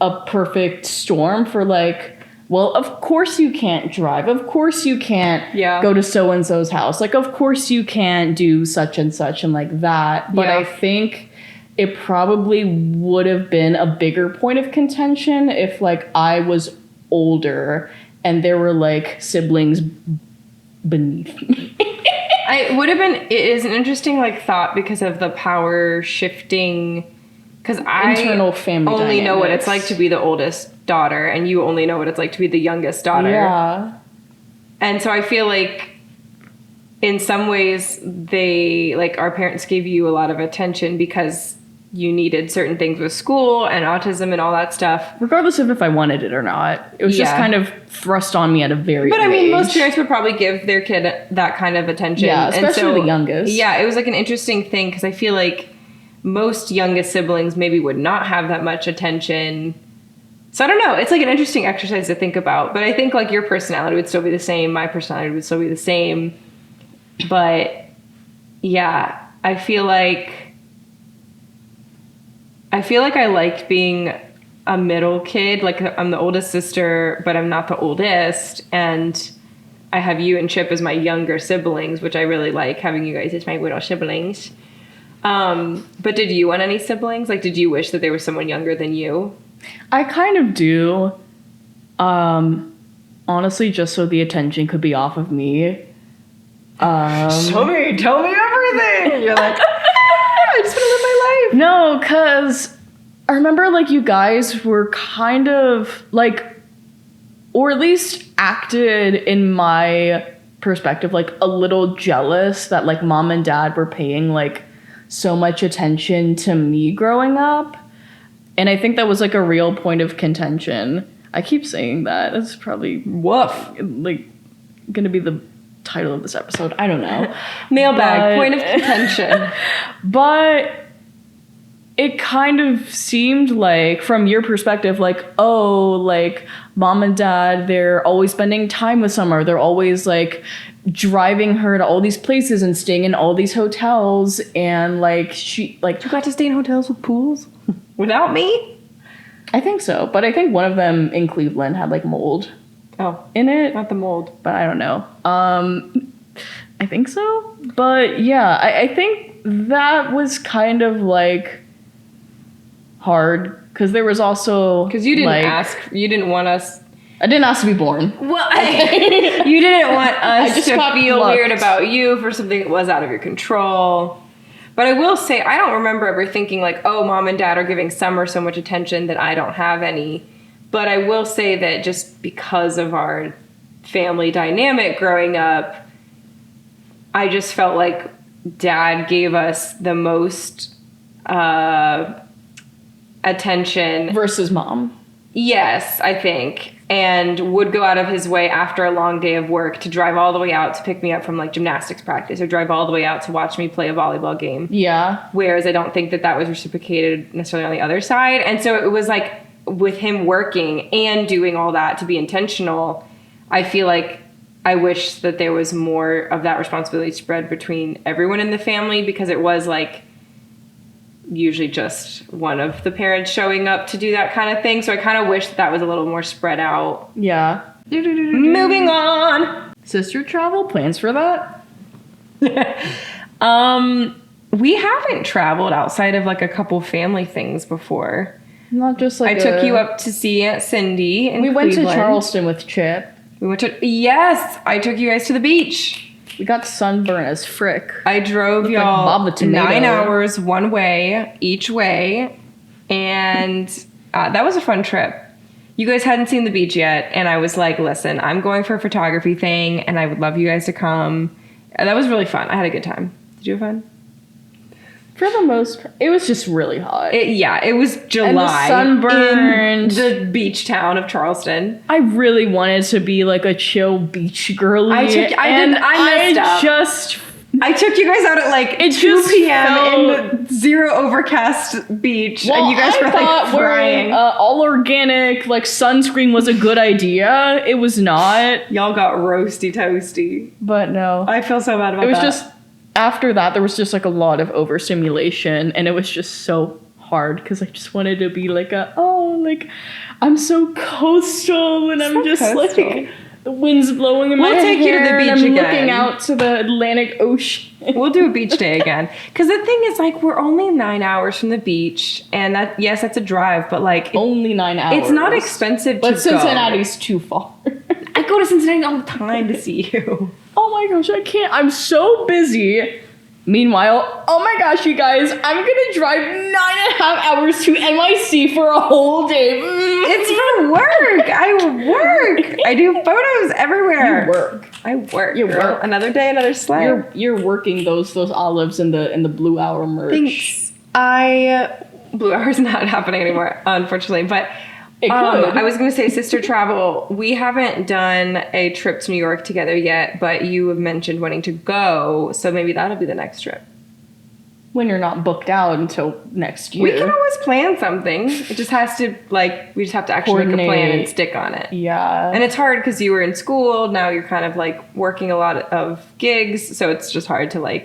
A: a perfect storm for, like, well, of course you can't drive. Of course you can't go to so-and-so's house. Like, of course you can't do such and such and like that. But I think it probably would have been a bigger point of contention if like I was older and there were like siblings beneath me.
B: It is an interesting like thought because of the power shifting. Because
A: Internal family
B: only know what it's
A: dynamics.
B: like to be the oldest daughter, and you only know what it's like to be the youngest daughter.
A: Yeah.
B: And so I feel like in some ways they, like, our parents gave you a lot of attention because you needed certain things with school and autism and all that stuff.
A: Regardless of if I wanted it or not. It was just
B: Yeah.
A: kind of thrust on me at a very
B: But
A: young
B: I mean,
A: age.
B: most parents would probably give their kid that kind of attention.
A: Yeah,
B: And
A: especially the youngest.
B: Yeah, it was like an interesting thing because I feel like most youngest siblings maybe would not have that much attention. So I don't know. It's like an interesting exercise to think about. But I think like your personality would still be the same. My personality would still be the same. But yeah, I feel like I liked being a middle kid. Like I'm the oldest sister, but I'm not the oldest. And I have you and Chip as my younger siblings, which I really like, having you guys as my little siblings. But did you want any siblings? Like, did you wish that there was someone younger than you?
A: I kind of do. Honestly, just so the attention could be off of me.
B: Tell me everything. You're like, I just want to live my life.
A: No, because I remember, like, you guys were kind of, like, or at least acted, in my perspective, like, a little jealous that, like, mom and dad were paying, like, so much attention to me growing up. And I think that was, like, a real point of contention. I keep saying that. It's probably,
B: Woof.
A: like, gonna be the title of this episode. I don't know.
B: Mailbag,
A: But-
B: point of contention.
A: But it kind of seemed like, from your perspective, like, oh, like, mom and dad, they're always spending time with Summer. They're always, like, driving her to all these places and staying in all these hotels. And, like, she, like...
B: You got to stay in hotels with pools? Without me?
A: I think so. But I think one of them in Cleveland had, like, mold
B: Oh,
A: in it.
B: not the mold.
A: But I don't know. I think so. But, yeah, I think that was kind of, like... hard, because there was also
B: Because you didn't
A: like,
B: ask. You didn't want us.
A: I didn't ask to be born.
B: Well, you didn't want us
A: just
B: to
A: got
B: feel
A: plucked.
B: weird about you for something that was out of your control. But I will say, I don't remember ever thinking like, oh, mom and dad are giving Summer so much attention that I don't have any. But I will say that just because of our family dynamic growing up, I just felt like dad gave us the most attention.
A: Versus mom.
B: Yes, I think. And would go out of his way after a long day of work to drive all the way out to pick me up from like gymnastics practice, or drive all the way out to watch me play a volleyball game.
A: Yeah.
B: Whereas I don't think that was reciprocated necessarily on the other side. And so it was like, with him working and doing all that to be intentional, I feel like I wish that there was more of that responsibility spread between everyone in the family, because it was like usually just one of the parents showing up to do that kind of thing. So I kind of wish that was a little more spread out.
A: Yeah.
B: Moving on.
A: Sister travel plans for that?
B: We haven't traveled outside of like a couple family things before.
A: Not just like
B: I took you up to see Aunt Cindy in
A: We went to
B: Cleveland.
A: Charleston with Chip.
B: We went to, yes, I took you guys to the beach.
A: We got sunburn as frick.
B: I drove
A: Looked like
B: y'all
A: Bob the Tomato.
B: 9 hours one way, each way. And that was a fun trip. You guys hadn't seen the beach yet. And I was like, listen, I'm going for a photography thing and I would love you guys to come. And that was really fun. I had a good time. Did you have fun?
A: For the most part, it was just really hot.
B: It was July.
A: sunburned.
B: In the beach town of Charleston.
A: I really wanted to be like a chill beach girly.
B: I messed up. I took you guys out at like
A: It
B: 2
A: just
B: p.m.
A: felt-
B: in the zero overcast beach,
A: Well,
B: and you guys
A: I
B: were
A: thought
B: like frying.
A: wearing all organic, like sunscreen was a good idea. It was not,
B: Y'all got roasty toasty.
A: but no.
B: I feel so bad about
A: It was
B: that.
A: just, after that, there was just like a lot of overstimulation, and it was just so hard because I just wanted to be like I'm so coastal, and I'm
B: So
A: just
B: coastal.
A: like The wind's blowing in my hair.
B: We'll take you to the beach
A: and I'm
B: again.
A: looking out to the Atlantic Ocean.
B: We'll do a beach day again. Because the thing is, like, we're only 9 hours from the beach. And yes, that's a drive, but like...
A: Only 9 hours.
B: It's not expensive to
A: But
B: go.
A: Cincinnati's too far.
B: I go to Cincinnati all the time to see you.
A: Oh my gosh, I can't. I'm so busy. Meanwhile, oh my gosh, you guys, I'm gonna drive 9.5 hours to NYC for a whole day.
B: It's for work. I work. I do photos everywhere.
A: You work.
B: I work.
A: You
B: girl.
A: work.
B: Another day, another sleigh.
A: You're working those olives in the Blue Hour merch.
B: Thanks. Blue Hour's not happening anymore, unfortunately. But
A: It could.
B: I was going to say sister travel. We haven't done a trip to New York together yet, but you have mentioned wanting to go, so maybe that'll be the next trip.
A: When you're not booked out until next year.
B: We can always plan something. It just has to, we just have to actually make a plan and
A: Coordinate.
B: stick on it.
A: Yeah.
B: And it's hard because you were in school. Now you're kind of working a lot of gigs, so it's just hard to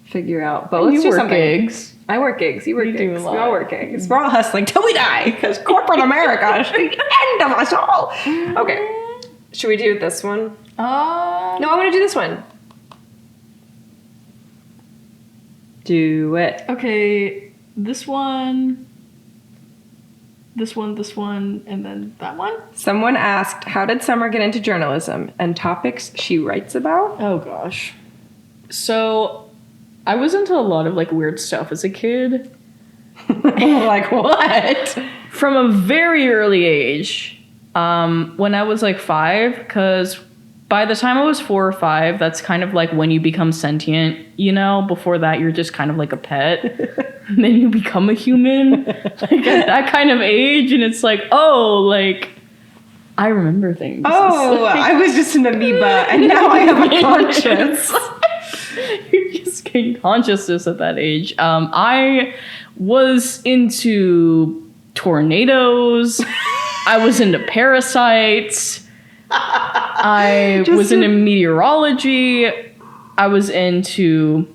B: figure out. But let's
A: you
B: do
A: work
B: something.
A: Gigs.
B: I work gigs. You work
A: You do
B: gigs.
A: a
B: We
A: lot.
B: all work gigs. We're all hustling till we die because corporate America is the end of us all. Okay. Should we do this one? No, I want to do this one. Do it.
A: Okay, this one, and then that one.
B: Someone asked, how did Summer get into journalism and topics she writes about?
A: Oh gosh. So, I was into a lot of weird stuff as a kid.
B: Like what?
A: From a very early age. When I was 5, because by the time I was 4 or 5, that's kind of when you become sentient, Before that, you're just kind of like a pet. And then you become a human, at that kind of age. And it's I remember things.
B: Oh, I was just an amoeba, and now I have a conscience.
A: You just gain consciousness at that age. I was into tornadoes. I was into parasites. I was into meteorology. I was into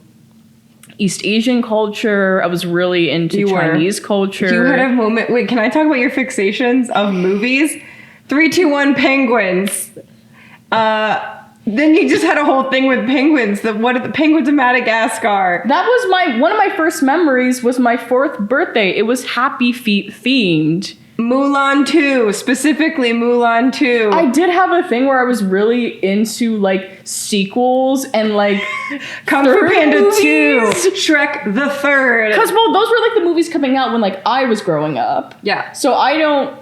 A: East Asian culture. I was really into Chinese culture.
B: You had a moment. Wait, can I talk about your fixations of movies? 3, 2, 1, penguins. Then you just had a whole thing with penguins. The penguins of Madagascar.
A: That was one of my first memories. Was my 4th birthday. It was Happy Feet themed.
B: Mulan 2, specifically Mulan 2.
A: I did have a thing where I was really into sequels and
B: Kung Fu Panda 2,
A: movies.
B: Shrek the Third.
A: Because those were the movies coming out when I was growing up.
B: Yeah.
A: So I don't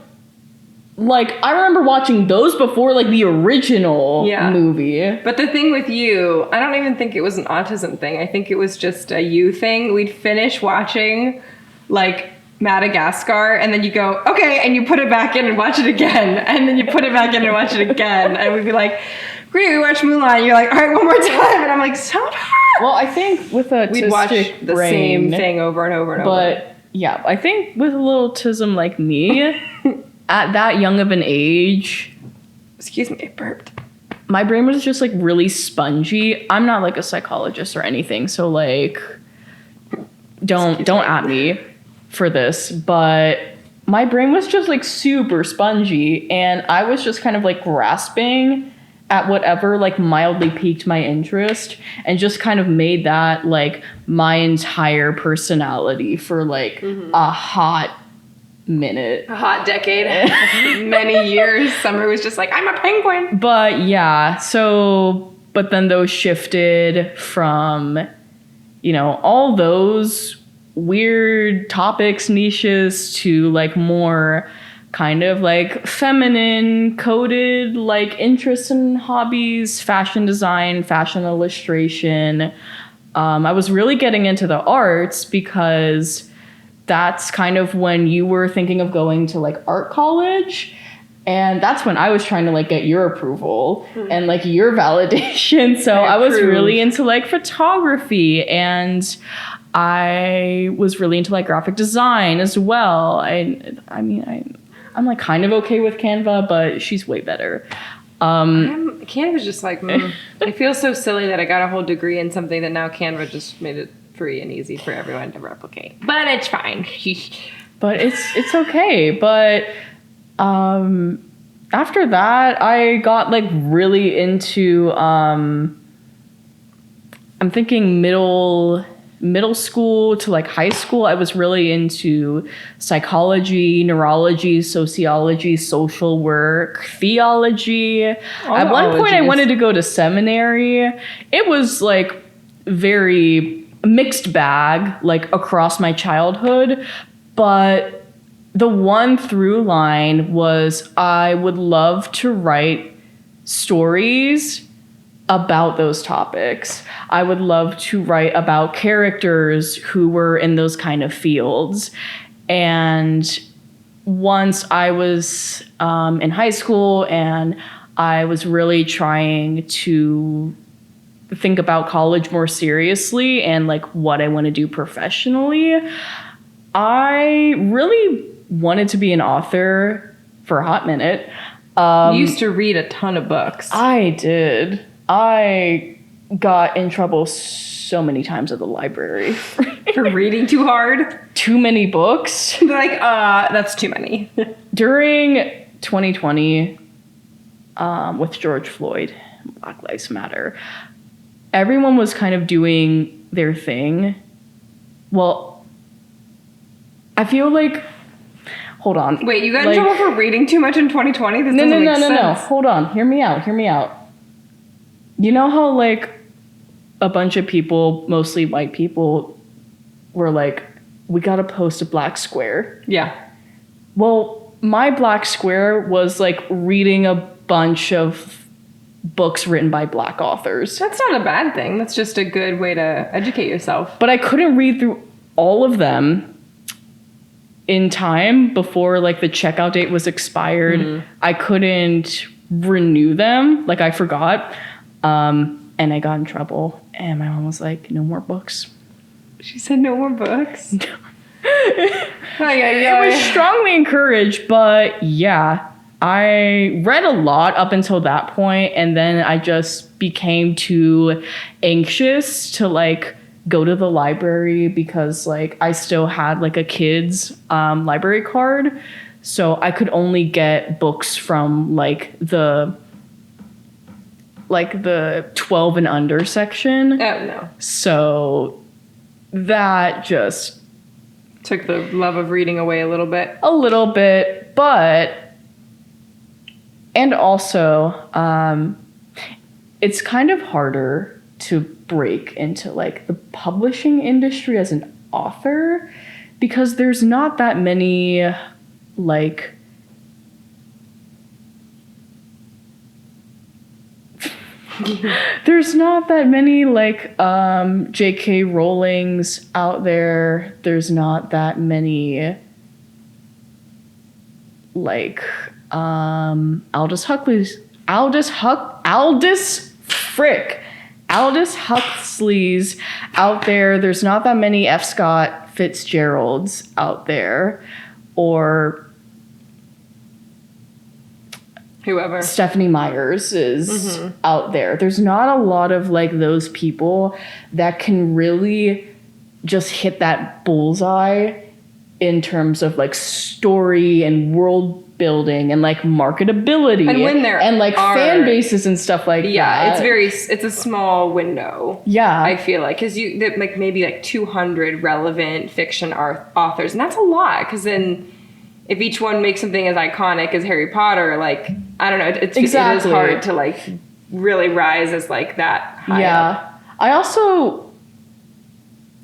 A: I remember watching those before the original movie.
B: But the thing with you, I don't even think it was an autism thing. I think it was just a you thing. We'd finish watching Madagascar, and then you go, okay, and you put it back in and watch it again, and then you put it back in and watch it again, and we'd be like, great, we watched Mulan. You're like, all right, one more time, and I'm like, stop.
A: Well, I think with a
B: we'd watch the same thing over and over and over.
A: But yeah, I think with a little autism like me, at that young of an age,
B: excuse me, I burped.
A: My brain was just really spongy. I'm not a psychologist or anything, so don't at me for this, but my brain was just super spongy, and I was just kind of grasping at whatever mildly piqued my interest, and just kind of made that my entire personality for a hot minute.
B: A hot decade. Many years. Summer was just I'm a penguin.
A: But yeah, but then those shifted from, all those weird topics, niches, to more kind of feminine coded interests and hobbies, fashion design, fashion illustration. I was really getting into the arts because that's kind of when you were thinking of going to art college. And that's when I was trying to get your approval and your validation. So I was really into photography, and I was really into like graphic design as well. I'm kind of okay with Canva, but she's way better.
B: Canva's just I feel so silly that I got a whole degree in something that now Canva just made it free and easy for everyone to replicate. But it's fine.
A: But it's okay. But after that, I got like really into I'm thinking middle school to like high school. I was really into psychology, neurology, sociology, social work, theology. At one point I wanted to go to seminary. It was like very mixed bag like across my childhood, but the one through line was I would love to write stories about those topics. I would love to write about characters who were in those kind of fields. And once I was in high school and I was really trying to think about college more seriously and like what I want to do professionally, I really wanted to be an author for a hot minute.
B: You used to read a ton of books.
A: I did. I got in trouble so many times at the library.
B: For reading too hard?
A: Too many books.
B: Like, that's too many.
A: During 2020, with George Floyd, Black Lives Matter, everyone was kind of doing their thing. Well, I feel like... Hold on.
B: Wait, you got in trouble for reading too much in 2020? This doesn't make sense. No.
A: Hold on. Hear me out. You know how, like, a bunch of people, mostly white people, were like, we gotta post a black square?
B: Yeah.
A: Well, my black square was, like, reading a bunch of books written by black authors.
B: That's not a bad thing. That's just a good way to educate yourself.
A: But I couldn't read through all of them in time before, like, the checkout date was expired. Mm-hmm. I couldn't renew them. Like, I forgot. And I got in trouble, and my mom was like, no more books.
B: She said no more books?
A: It was strongly encouraged, but yeah, I read a lot up until that point, and then I just became too anxious to like go to the library because like I still had like a kid's library card, so I could only get books from like the 12 and under section.
B: Oh, no.
A: So that just
B: took the love of reading away a little bit.
A: A little bit, but... And also, it's kind of harder to break into, like, the publishing industry as an author because there's not that many, like... There's not that many like J.K. Rowlings out there. There's not that many like Aldous Huxleys out there. There's not that many F. Scott Fitzgeralds out there, or
B: whoever.
A: Stephanie Myers is out there. There's not a lot of like those people that can really just hit that bullseye in terms of like story and world building and like marketability
B: and when there
A: and like fan bases and stuff like that.
B: It's a small window.
A: Yeah,
B: I feel like because you like maybe like 200 relevant fiction authors, and that's a lot because then if each one makes something as iconic as Harry Potter, like I don't know, it is hard to like really rise as like that high up.
A: I also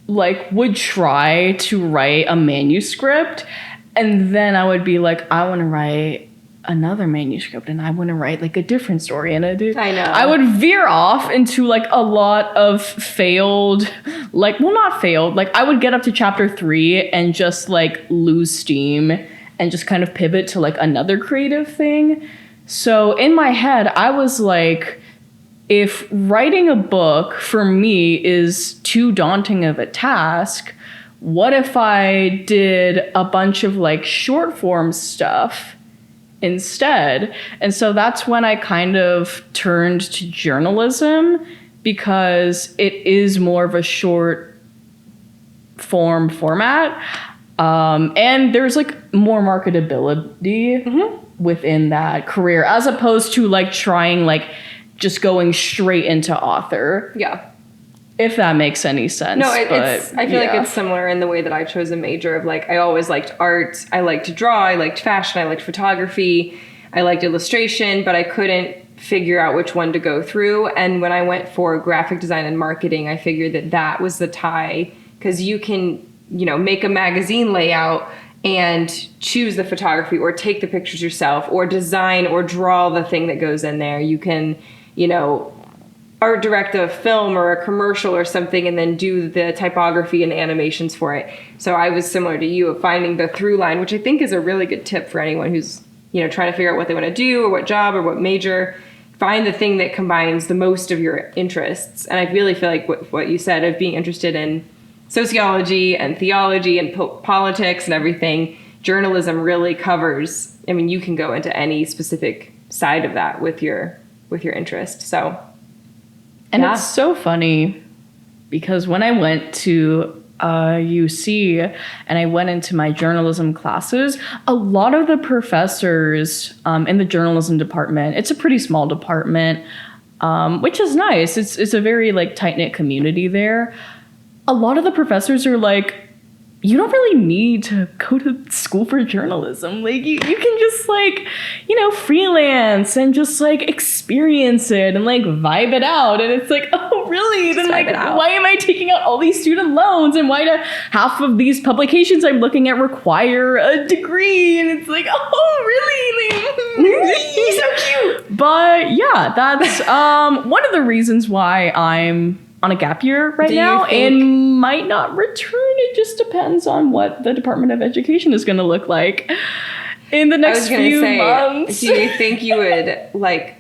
A: like would try to write a manuscript, and then I would be like, I want to write another manuscript, and I want to write like a different story, and I would veer off into like a lot of failed, like not failed, like I would get up to chapter 3 and just like lose steam and just kind of pivot to like another creative thing. So in my head, I was like, if writing a book for me is too daunting of a task, what if I did a bunch of like short form stuff instead? And so that's when I kind of turned to journalism, because it is more of a short format. And there's like more marketability within that career, as opposed to like trying like just going straight into author.
B: Yeah.
A: If that makes any sense.
B: No, I feel like it's similar in the way that I chose a major of like, I always liked art. I liked to draw. I liked fashion. I liked photography. I liked illustration, but I couldn't figure out which one to go through. And when I went for graphic design and marketing, I figured that that was the tie, because you can, you know, make a magazine layout and choose the photography or take the pictures yourself or design or draw the thing that goes in there. You can, you know, art direct a film or a commercial or something and then do the typography and animations for it. So I was similar to you of finding the through line, which I think is a really good tip for anyone who's, you know, trying to figure out what they want to do or what job or what major. Find the thing that combines the most of your interests. And I really feel like what you said of being interested in sociology and theology and politics and everything, journalism really covers. I mean, you can go into any specific side of that with your interest. So,
A: and it's so funny because when I went to UC and I went into my journalism classes, a lot of the professors in the journalism department, it's a pretty small department, which is nice. It's a very like tight-knit community there. A lot of the professors are like, you don't really need to go to school for journalism. Like you can just like, you know, freelance and just like experience it and like vibe it out. And it's like, oh really? Then like, why am I taking out all these student loans? And why do half of these publications I'm looking at require a degree? And it's like, oh really? He's so cute. But yeah, that's one of the reasons why I'm on a gap year right now and might not return. It just depends on what the Department of Education is going to look like in the next few months.
B: Do you think you would like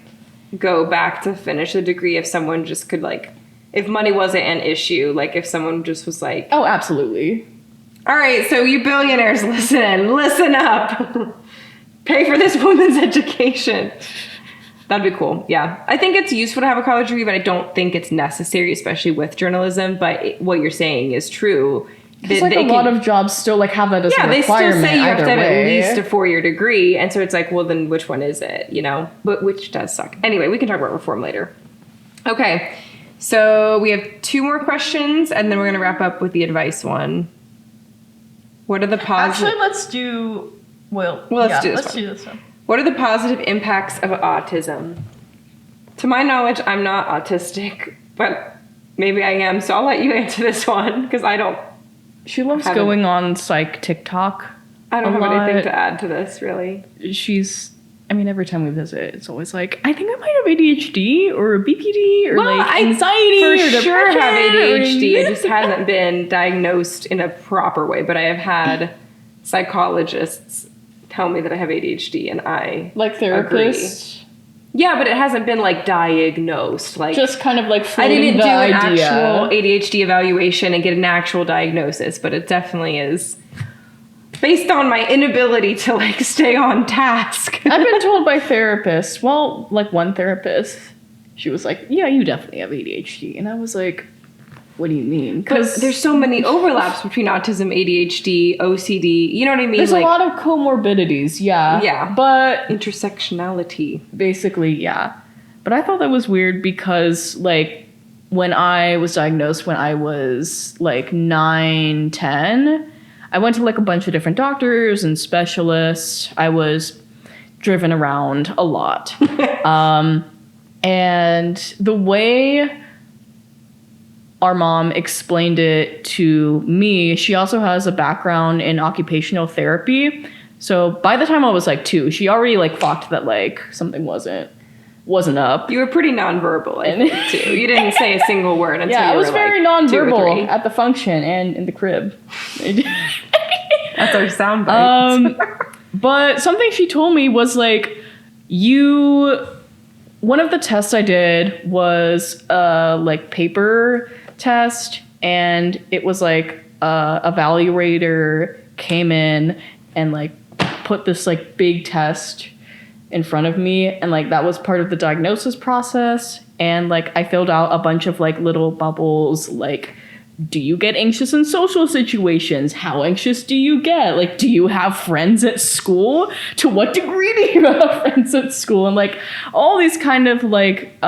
B: go back to finish a degree if someone just could like, if money wasn't an issue, like if someone just was like,
A: oh, absolutely.
B: All right, so you billionaires, listen up. Pay for this woman's education. That'd be cool. Yeah. I think it's useful to have a college degree, but I don't think it's necessary, especially with journalism. But what you're saying is true.
A: It's like a lot of jobs still like have that as a requirement. Yeah, they still say you have to have at least a 4-year degree. And so it's like, well, then which one is it? You know, but which does suck. Anyway, we can talk about reform later. Okay. So we have 2 more questions and then we're going to wrap up with the advice one. What are the positive? Actually, let's do this one.
B: What are the positive impacts of autism? To my knowledge, I'm not autistic, but maybe I am, so I'll let you answer this one, because I don't...
A: She loves going on psych TikTok.
B: I don't have anything to add to this, really.
A: I mean, every time we visit, it's always like, I think I might have ADHD or BPD or like anxiety or depression. For sure have
B: ADHD. It just hasn't been diagnosed in a proper way, but I have had psychologists tell me that I have ADHD, and I
A: like therapists.
B: Agree. Yeah, but it hasn't been like diagnosed. Like
A: just kind of like
B: I didn't do an actual ADHD evaluation and get an actual diagnosis, but it definitely is based on my inability to like stay on task.
A: I've been told by therapists. Well, like one therapist, she was like, "Yeah, you definitely have ADHD," and I was like, what do you mean?
B: Because there's so many overlaps between autism, ADHD, OCD. You know what I mean?
A: There's like, a lot of comorbidities, yeah.
B: Yeah.
A: But
B: intersectionality.
A: Basically, yeah. But I thought that was weird because, like, when I was diagnosed when I was, like, 9, 10, I went to, like, a bunch of different doctors and specialists. I was driven around a lot. And the way our mom explained it to me, she also has a background in occupational therapy. So by the time I was like 2, she already like clocked that like something wasn't up.
B: You were pretty nonverbal, I think, too. You didn't say a single word until
A: I was very nonverbal
B: 2
A: at the function and in the crib.
B: That's our soundbite.
A: But something she told me was like, one of the tests I did was like paper test, and it was like evaluator came in and like put this like big test in front of me, and like that was part of the diagnosis process, and like I filled out a bunch of like little bubbles like do you get anxious in social situations? How anxious do you get? Like, do you have friends at school? To what degree do you have friends at school? And like all these kind of like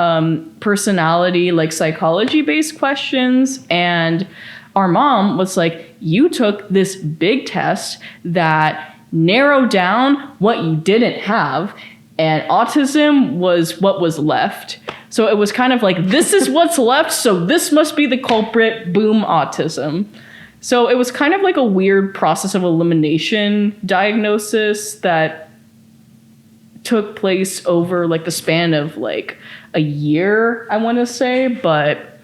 A: personality, like psychology based questions. And our mom was like, you took this big test that narrowed down what you didn't have, and autism was what was left. So it was kind of like, this is what's left, so this must be the culprit, boom, autism. So it was kind of like a weird process of elimination diagnosis that took place over like the span of like a year, I want to say, but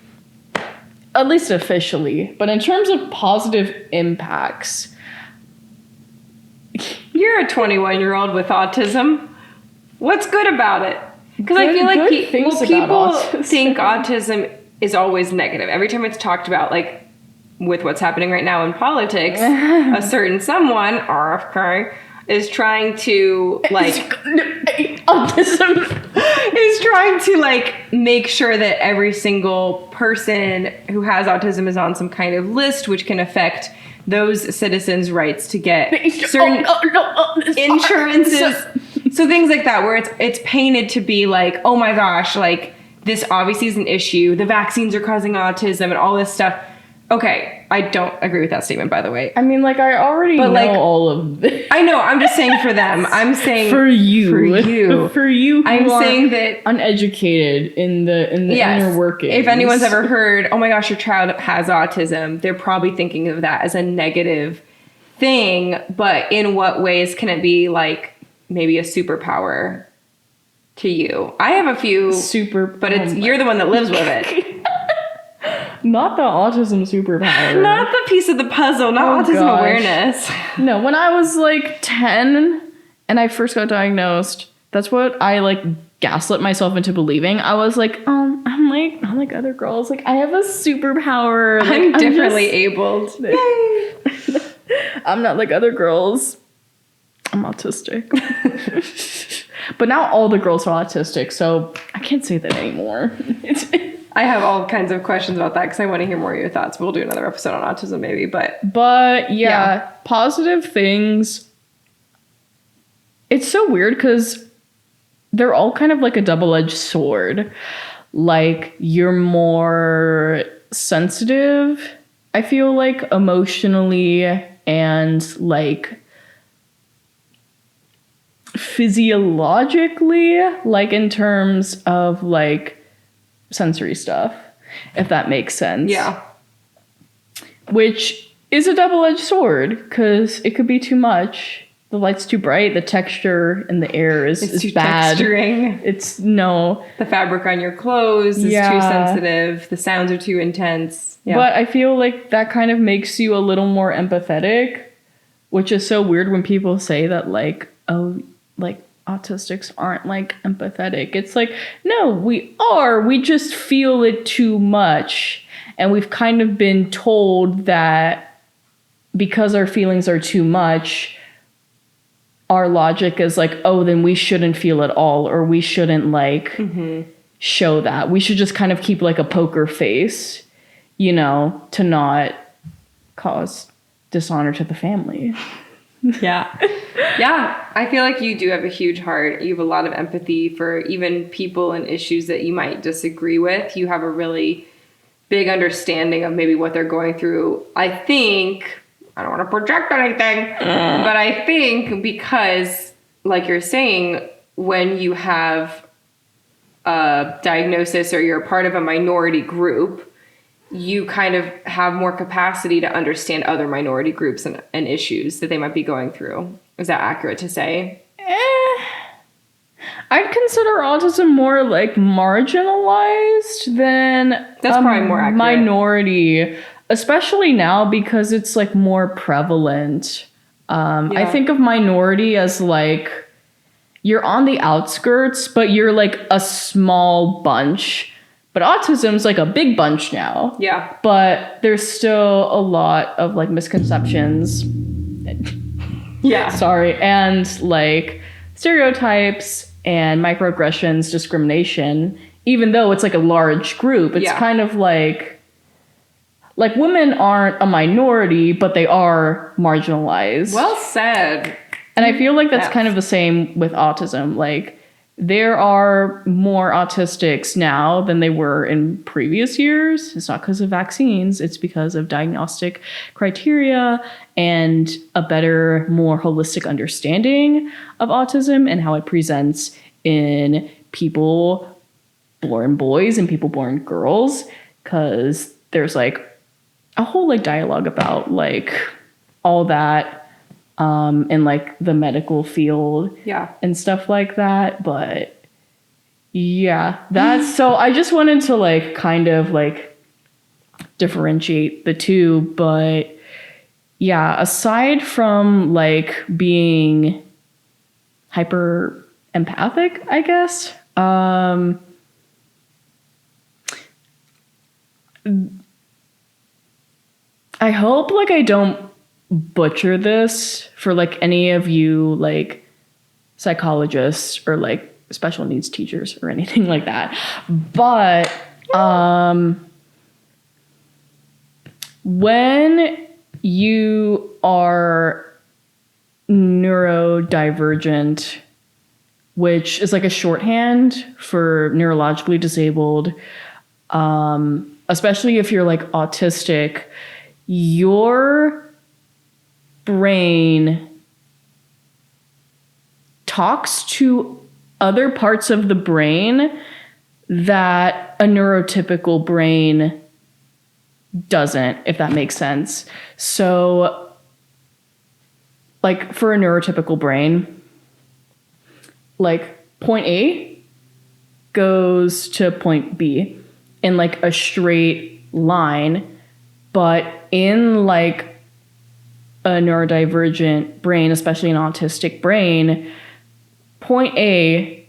A: at least officially. But in terms of positive impacts,
B: You're a 21-year-old with autism. What's good about it? Because I feel like people think autism is always negative. Every time it's talked about, like with what's happening right now in politics, a certain someone, RFK, is trying to like
A: autism
B: is trying to like make sure that every single person who has autism is on some kind of list, which can affect those citizens' rights to get certain insurances. So things like that, where it's painted to be like, oh my gosh, like this obviously is an issue. The vaccines are causing autism and all this stuff. Okay, I don't agree with that statement, by the way.
A: I mean, like, I already know like, all of this.
B: I know, I'm just saying for them. I'm saying
A: for you.
B: For you. I'm saying that
A: uneducated in the inner workings.
B: If anyone's ever heard, oh my gosh, your child has autism, they're probably thinking of that as a negative thing. But in what ways can it be like maybe a superpower to you? I have a few but you're the one that lives with it.
A: Not the autism superpower.
B: Not the piece of the puzzle, not autism awareness.
A: No, when I was like 10 and I first got diagnosed, that's what I like gaslit myself into believing. I was like, I'm like other girls. Like, I have a superpower. Like,
B: I'm differently abled.
A: Yay. I'm not like other girls. I'm autistic. But now all the girls are autistic, so I can't say that anymore.
B: I have all kinds of questions about that because I want to hear more of your thoughts. We'll do another episode on autism maybe, but
A: yeah, positive things. It's so weird because they're all kind of like a double-edged sword. Like, you're more sensitive, I feel like, emotionally and like physiologically, like in terms of like sensory stuff, if that makes sense.
B: Yeah.
A: Which is a double-edged sword because it could be too much. The light's too bright. The texture in the air is
B: too
A: bad.
B: Texturing.
A: The
B: fabric on your clothes is too sensitive. The sounds are too intense. Yeah.
A: But I feel like that kind of makes you a little more empathetic, which is so weird when people say that like, oh, like autistics aren't like empathetic. It's like, no, we are. We just feel it too much. And we've kind of been told that because our feelings are too much, our logic is like, oh, then we shouldn't feel at all, or we shouldn't like show that. We should just kind of keep like a poker face, you know, to not cause dishonor to the family.
B: Yeah. Yeah. I feel like you do have a huge heart. You have a lot of empathy for even people and issues that you might disagree with. You have a really big understanding of maybe what they're going through. I think, I don't want to project anything, but I think because, like you're saying, when you have a diagnosis or you're part of a minority group, you kind of have more capacity to understand other minority groups and issues that they might be going through. Is that accurate to say?
A: I'd consider autism more like marginalized than
B: that's probably more accurate.
A: Minority, especially now because it's like more prevalent. I think of minority as like you're on the outskirts, but you're like a small bunch. But autism's like a big bunch now.
B: Yeah.
A: But there's still a lot of like misconceptions.
B: Yeah.
A: Sorry. And like stereotypes and microaggressions, discrimination, even though it's like a large group, it's kind of like Like, women aren't a minority, but they are marginalized.
B: Well said.
A: And I feel like that's
B: Yes.
A: kind of the same with autism. Like, there are more autistics now than they were in previous years. It's not because of vaccines, it's because of diagnostic criteria and a better, more holistic understanding of autism and how it presents in people born boys and people born girls. Because there's like a whole like dialogue about like all that in like the medical field
B: Yeah.
A: and stuff like that. But yeah, that's so I just wanted to like kind of like differentiate the two. But yeah, aside from like being hyper empathic, I guess, I hope like I don't butcher this for like any of you like psychologists or like special needs teachers or anything like that. But when you are neurodivergent, which is like a shorthand for neurologically disabled, especially if you're like autistic, your brain talks to other parts of the brain that a neurotypical brain doesn't, if that makes sense. So, like for a neurotypical brain, like point A goes to point B in like a straight line, but in like a neurodivergent brain, especially an autistic brain, point A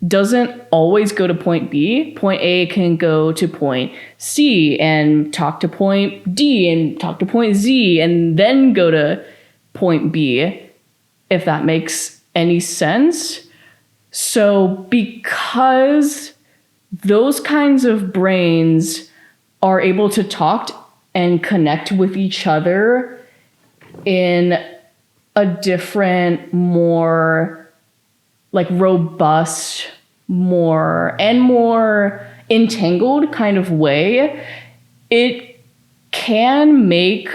A: doesn't always go to point B. Point A can go to point C and talk to point D and talk to point Z and then go to point B, if that makes any sense. So because those kinds of brains are able to talk and connect with each other in a different, more like robust, more entangled kind of way, it can make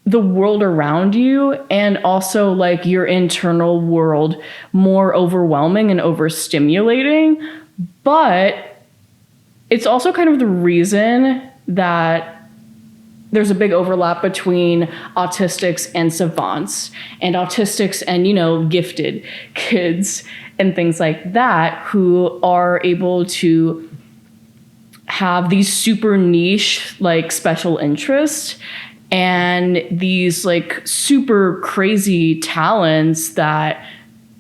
A: the world around you and also like your internal world more overwhelming and overstimulating. But it's also kind of the reason that there's a big overlap between autistics and savants and autistics and, you know, gifted kids and things like that who are able to have these super niche, like special interests and these like super crazy talents that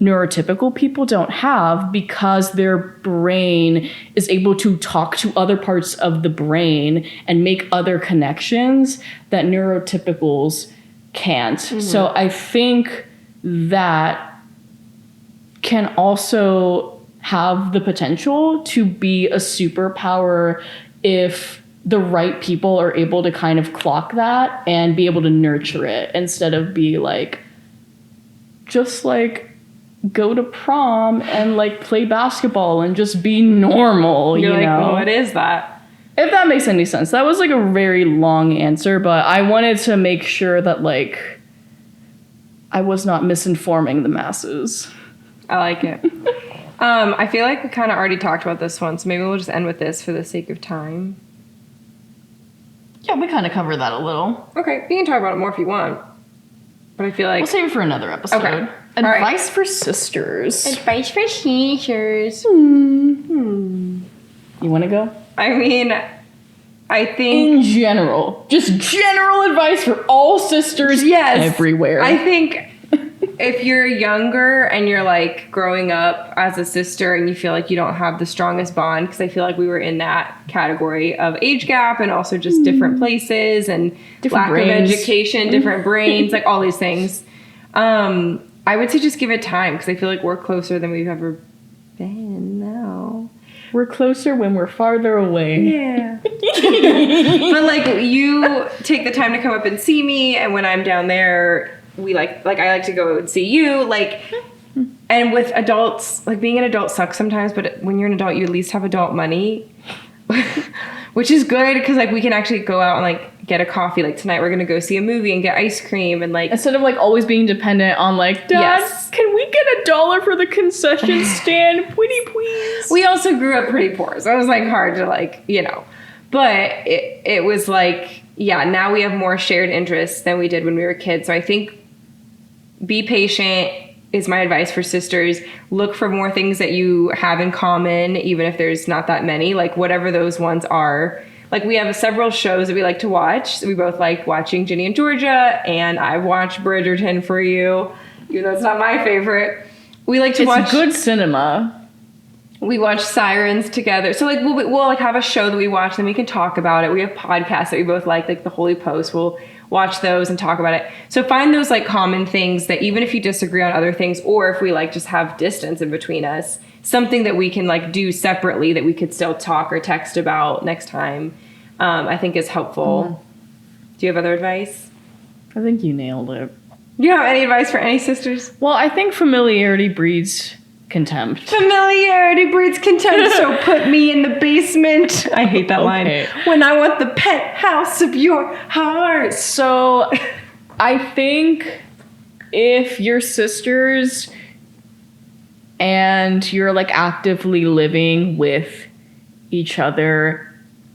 A: neurotypical people don't have because their brain is able to talk to other parts of the brain and make other connections that neurotypicals can't. Mm-hmm. So I think that can also have the potential to be a superpower if the right people are able to kind of clock that and be able to nurture it instead of be like, just like, go to prom and like play basketball and just be normal.
B: You're
A: you
B: like,
A: know?
B: well, what is that?
A: If that makes any sense. That was like a very long answer, but I wanted to make sure that like I was not misinforming the masses.
B: I like it. I feel like we kind of already talked about this one, so maybe we'll just end with this for the sake of time.
A: Yeah, we kind of covered that a little.
B: Okay, we can talk about it more if you want. But I feel like...
A: We'll save it for another episode.
B: Okay.
A: Advice for sisters.
B: Advice for sisters.
A: You want to go?
B: I mean, I think...
A: In general. Just general advice for all sisters everywhere.
B: I think if you're younger and you're like growing up as a sister and you feel like you don't have the strongest bond, because I feel like we were in that category of age gap and also just different places and
A: different
B: lack
A: brains.
B: of education, different brains, like all these things. I would say just give it time because I feel like we're closer than we've ever been now.
A: We're closer when we're farther away.
B: Yeah. But like you take the time to come up and see me, and when I'm down there, we I like to go and see you. Like, and with adults, like being an adult sucks sometimes, but when you're an adult, you at least have adult money, which is good because like we can actually go out and like get a coffee. Like tonight, we're gonna go see a movie and get ice cream and like
A: instead of like always being dependent on like, Dad, can we get $1 for the concession stand, pretty please?
B: We also grew up pretty poor, so it was like hard to like, you know, but it was like, yeah, now we have more shared interests than we did when we were kids. So I think be patient is my advice for sisters. Look for more things that you have in common, even if there's not that many, like whatever those ones are. Like we have several shows that we like to watch. We both like watching Ginny and Georgia, and I watched Bridgerton for you, even though it's not my favorite. We like to watch
A: good cinema.
B: We watch Sirens together. So like we'll like have a show that we watch, then we can talk about it. We have podcasts that we both like The Holy Post. We'll watch those and talk about it. So find those like common things that even if you disagree on other things, or if we like just have distance in between us, something that we can like do separately that we could still talk or text about next time, I think is helpful. Mm-hmm. Do you have other advice?
A: I think you nailed it.
B: Do you have any advice for any sisters?
A: Well, I think familiarity breeds contempt.
B: Familiarity breeds contempt, so put me in the basement. I hate that line. When I want the penthouse of your heart.
A: So I think if you're sisters and you're like actively living with each other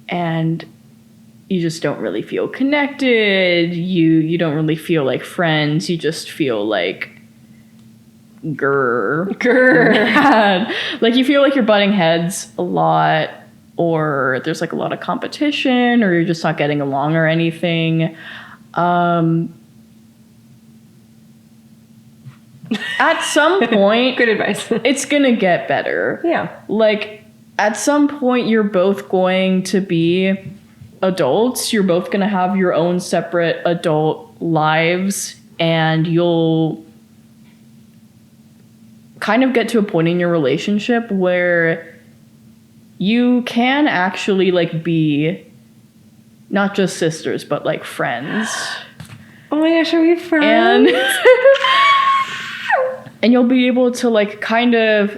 A: and you just don't really feel connected, you don't really feel like friends, you just feel like like you feel like you're butting heads a lot, or there's like a lot of competition, or you're just not getting along or anything. At some point,
B: good advice.
A: It's gonna get better.
B: Yeah.
A: Like at some point you're both going to be adults. You're both gonna have your own separate adult lives, and you'll kind of get to a point in your relationship where you can actually like be not just sisters but like friends.
B: Oh my gosh, are we friends?
A: And you'll be able to like kind of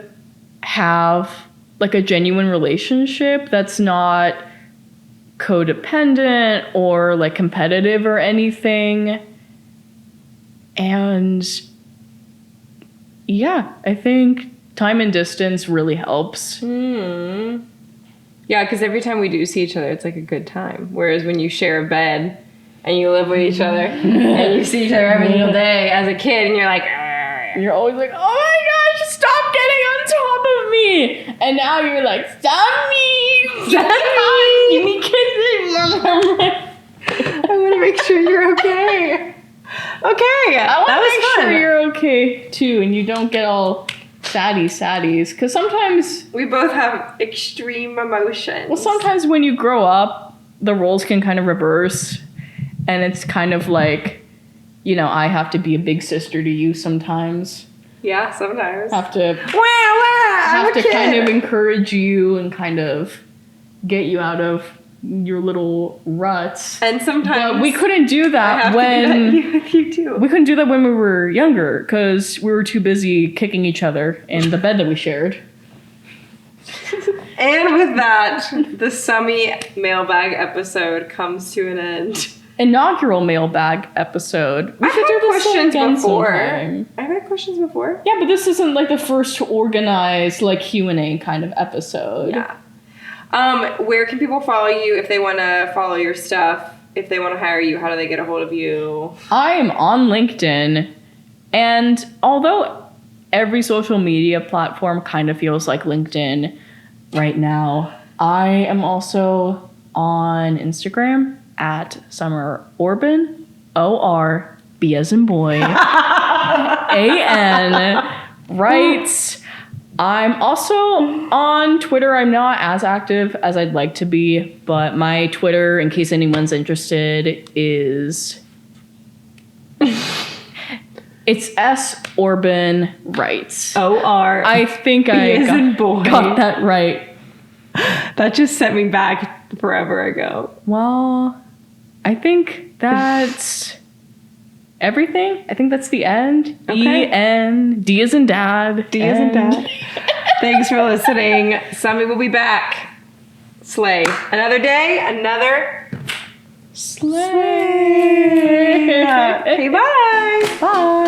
A: have like a genuine relationship that's not codependent or like competitive or anything. And yeah, I think time and distance really helps.
B: Yeah, because every time we do see each other, it's like a good time. Whereas when you share a bed and you live with each other and you see each other every single day as a kid, and you're like,
A: you're always like, oh my gosh, stop getting on top of me. And now you're like, stop me. Stop me. Give me kisses.
B: I want to make sure you're okay. Okay,
A: I want to make sure you're okay too, and you don't get all saddies. Because sometimes
B: we both have extreme emotions.
A: Well, sometimes when you grow up, the roles can kind of reverse, and it's kind of like, you know, I have to be a big sister to you sometimes.
B: Yeah, sometimes.
A: Have to kind of encourage you and kind of get you out of your little ruts.
B: And sometimes
A: but we couldn't do that when
B: you too.
A: We couldn't do that when we were younger because we were too busy kicking each other in the bed that we shared.
B: And with that, the Summy mailbag episode comes to an end.
A: Inaugural mailbag episode.
B: I've had questions before. I've had questions before.
A: Yeah, but this isn't like the first organized like Q&A kind of episode.
B: Yeah. Where can people follow you if they want to follow your stuff? If they want to hire you, how do they get a hold of you?
A: I am on LinkedIn, and although every social media platform kind of feels like LinkedIn right now, I am also on Instagram at Summer Orban, O-R-B as in boy, A-N, right? I'm also on Twitter. I'm not as active as I'd like to be, but my Twitter, in case anyone's interested, is it's S Orban Writes.
B: O-R.
A: I think I got that right.
B: That just sent me back forever ago.
A: Well, I think that's everything. I think that's the end.
B: Okay.
A: E-N. D as in dad.
B: D as in
A: End.
B: dad. Thanks for listening. Sammy will be back. Slay. Another day, another
A: Slay.
B: Okay, bye.
A: Bye.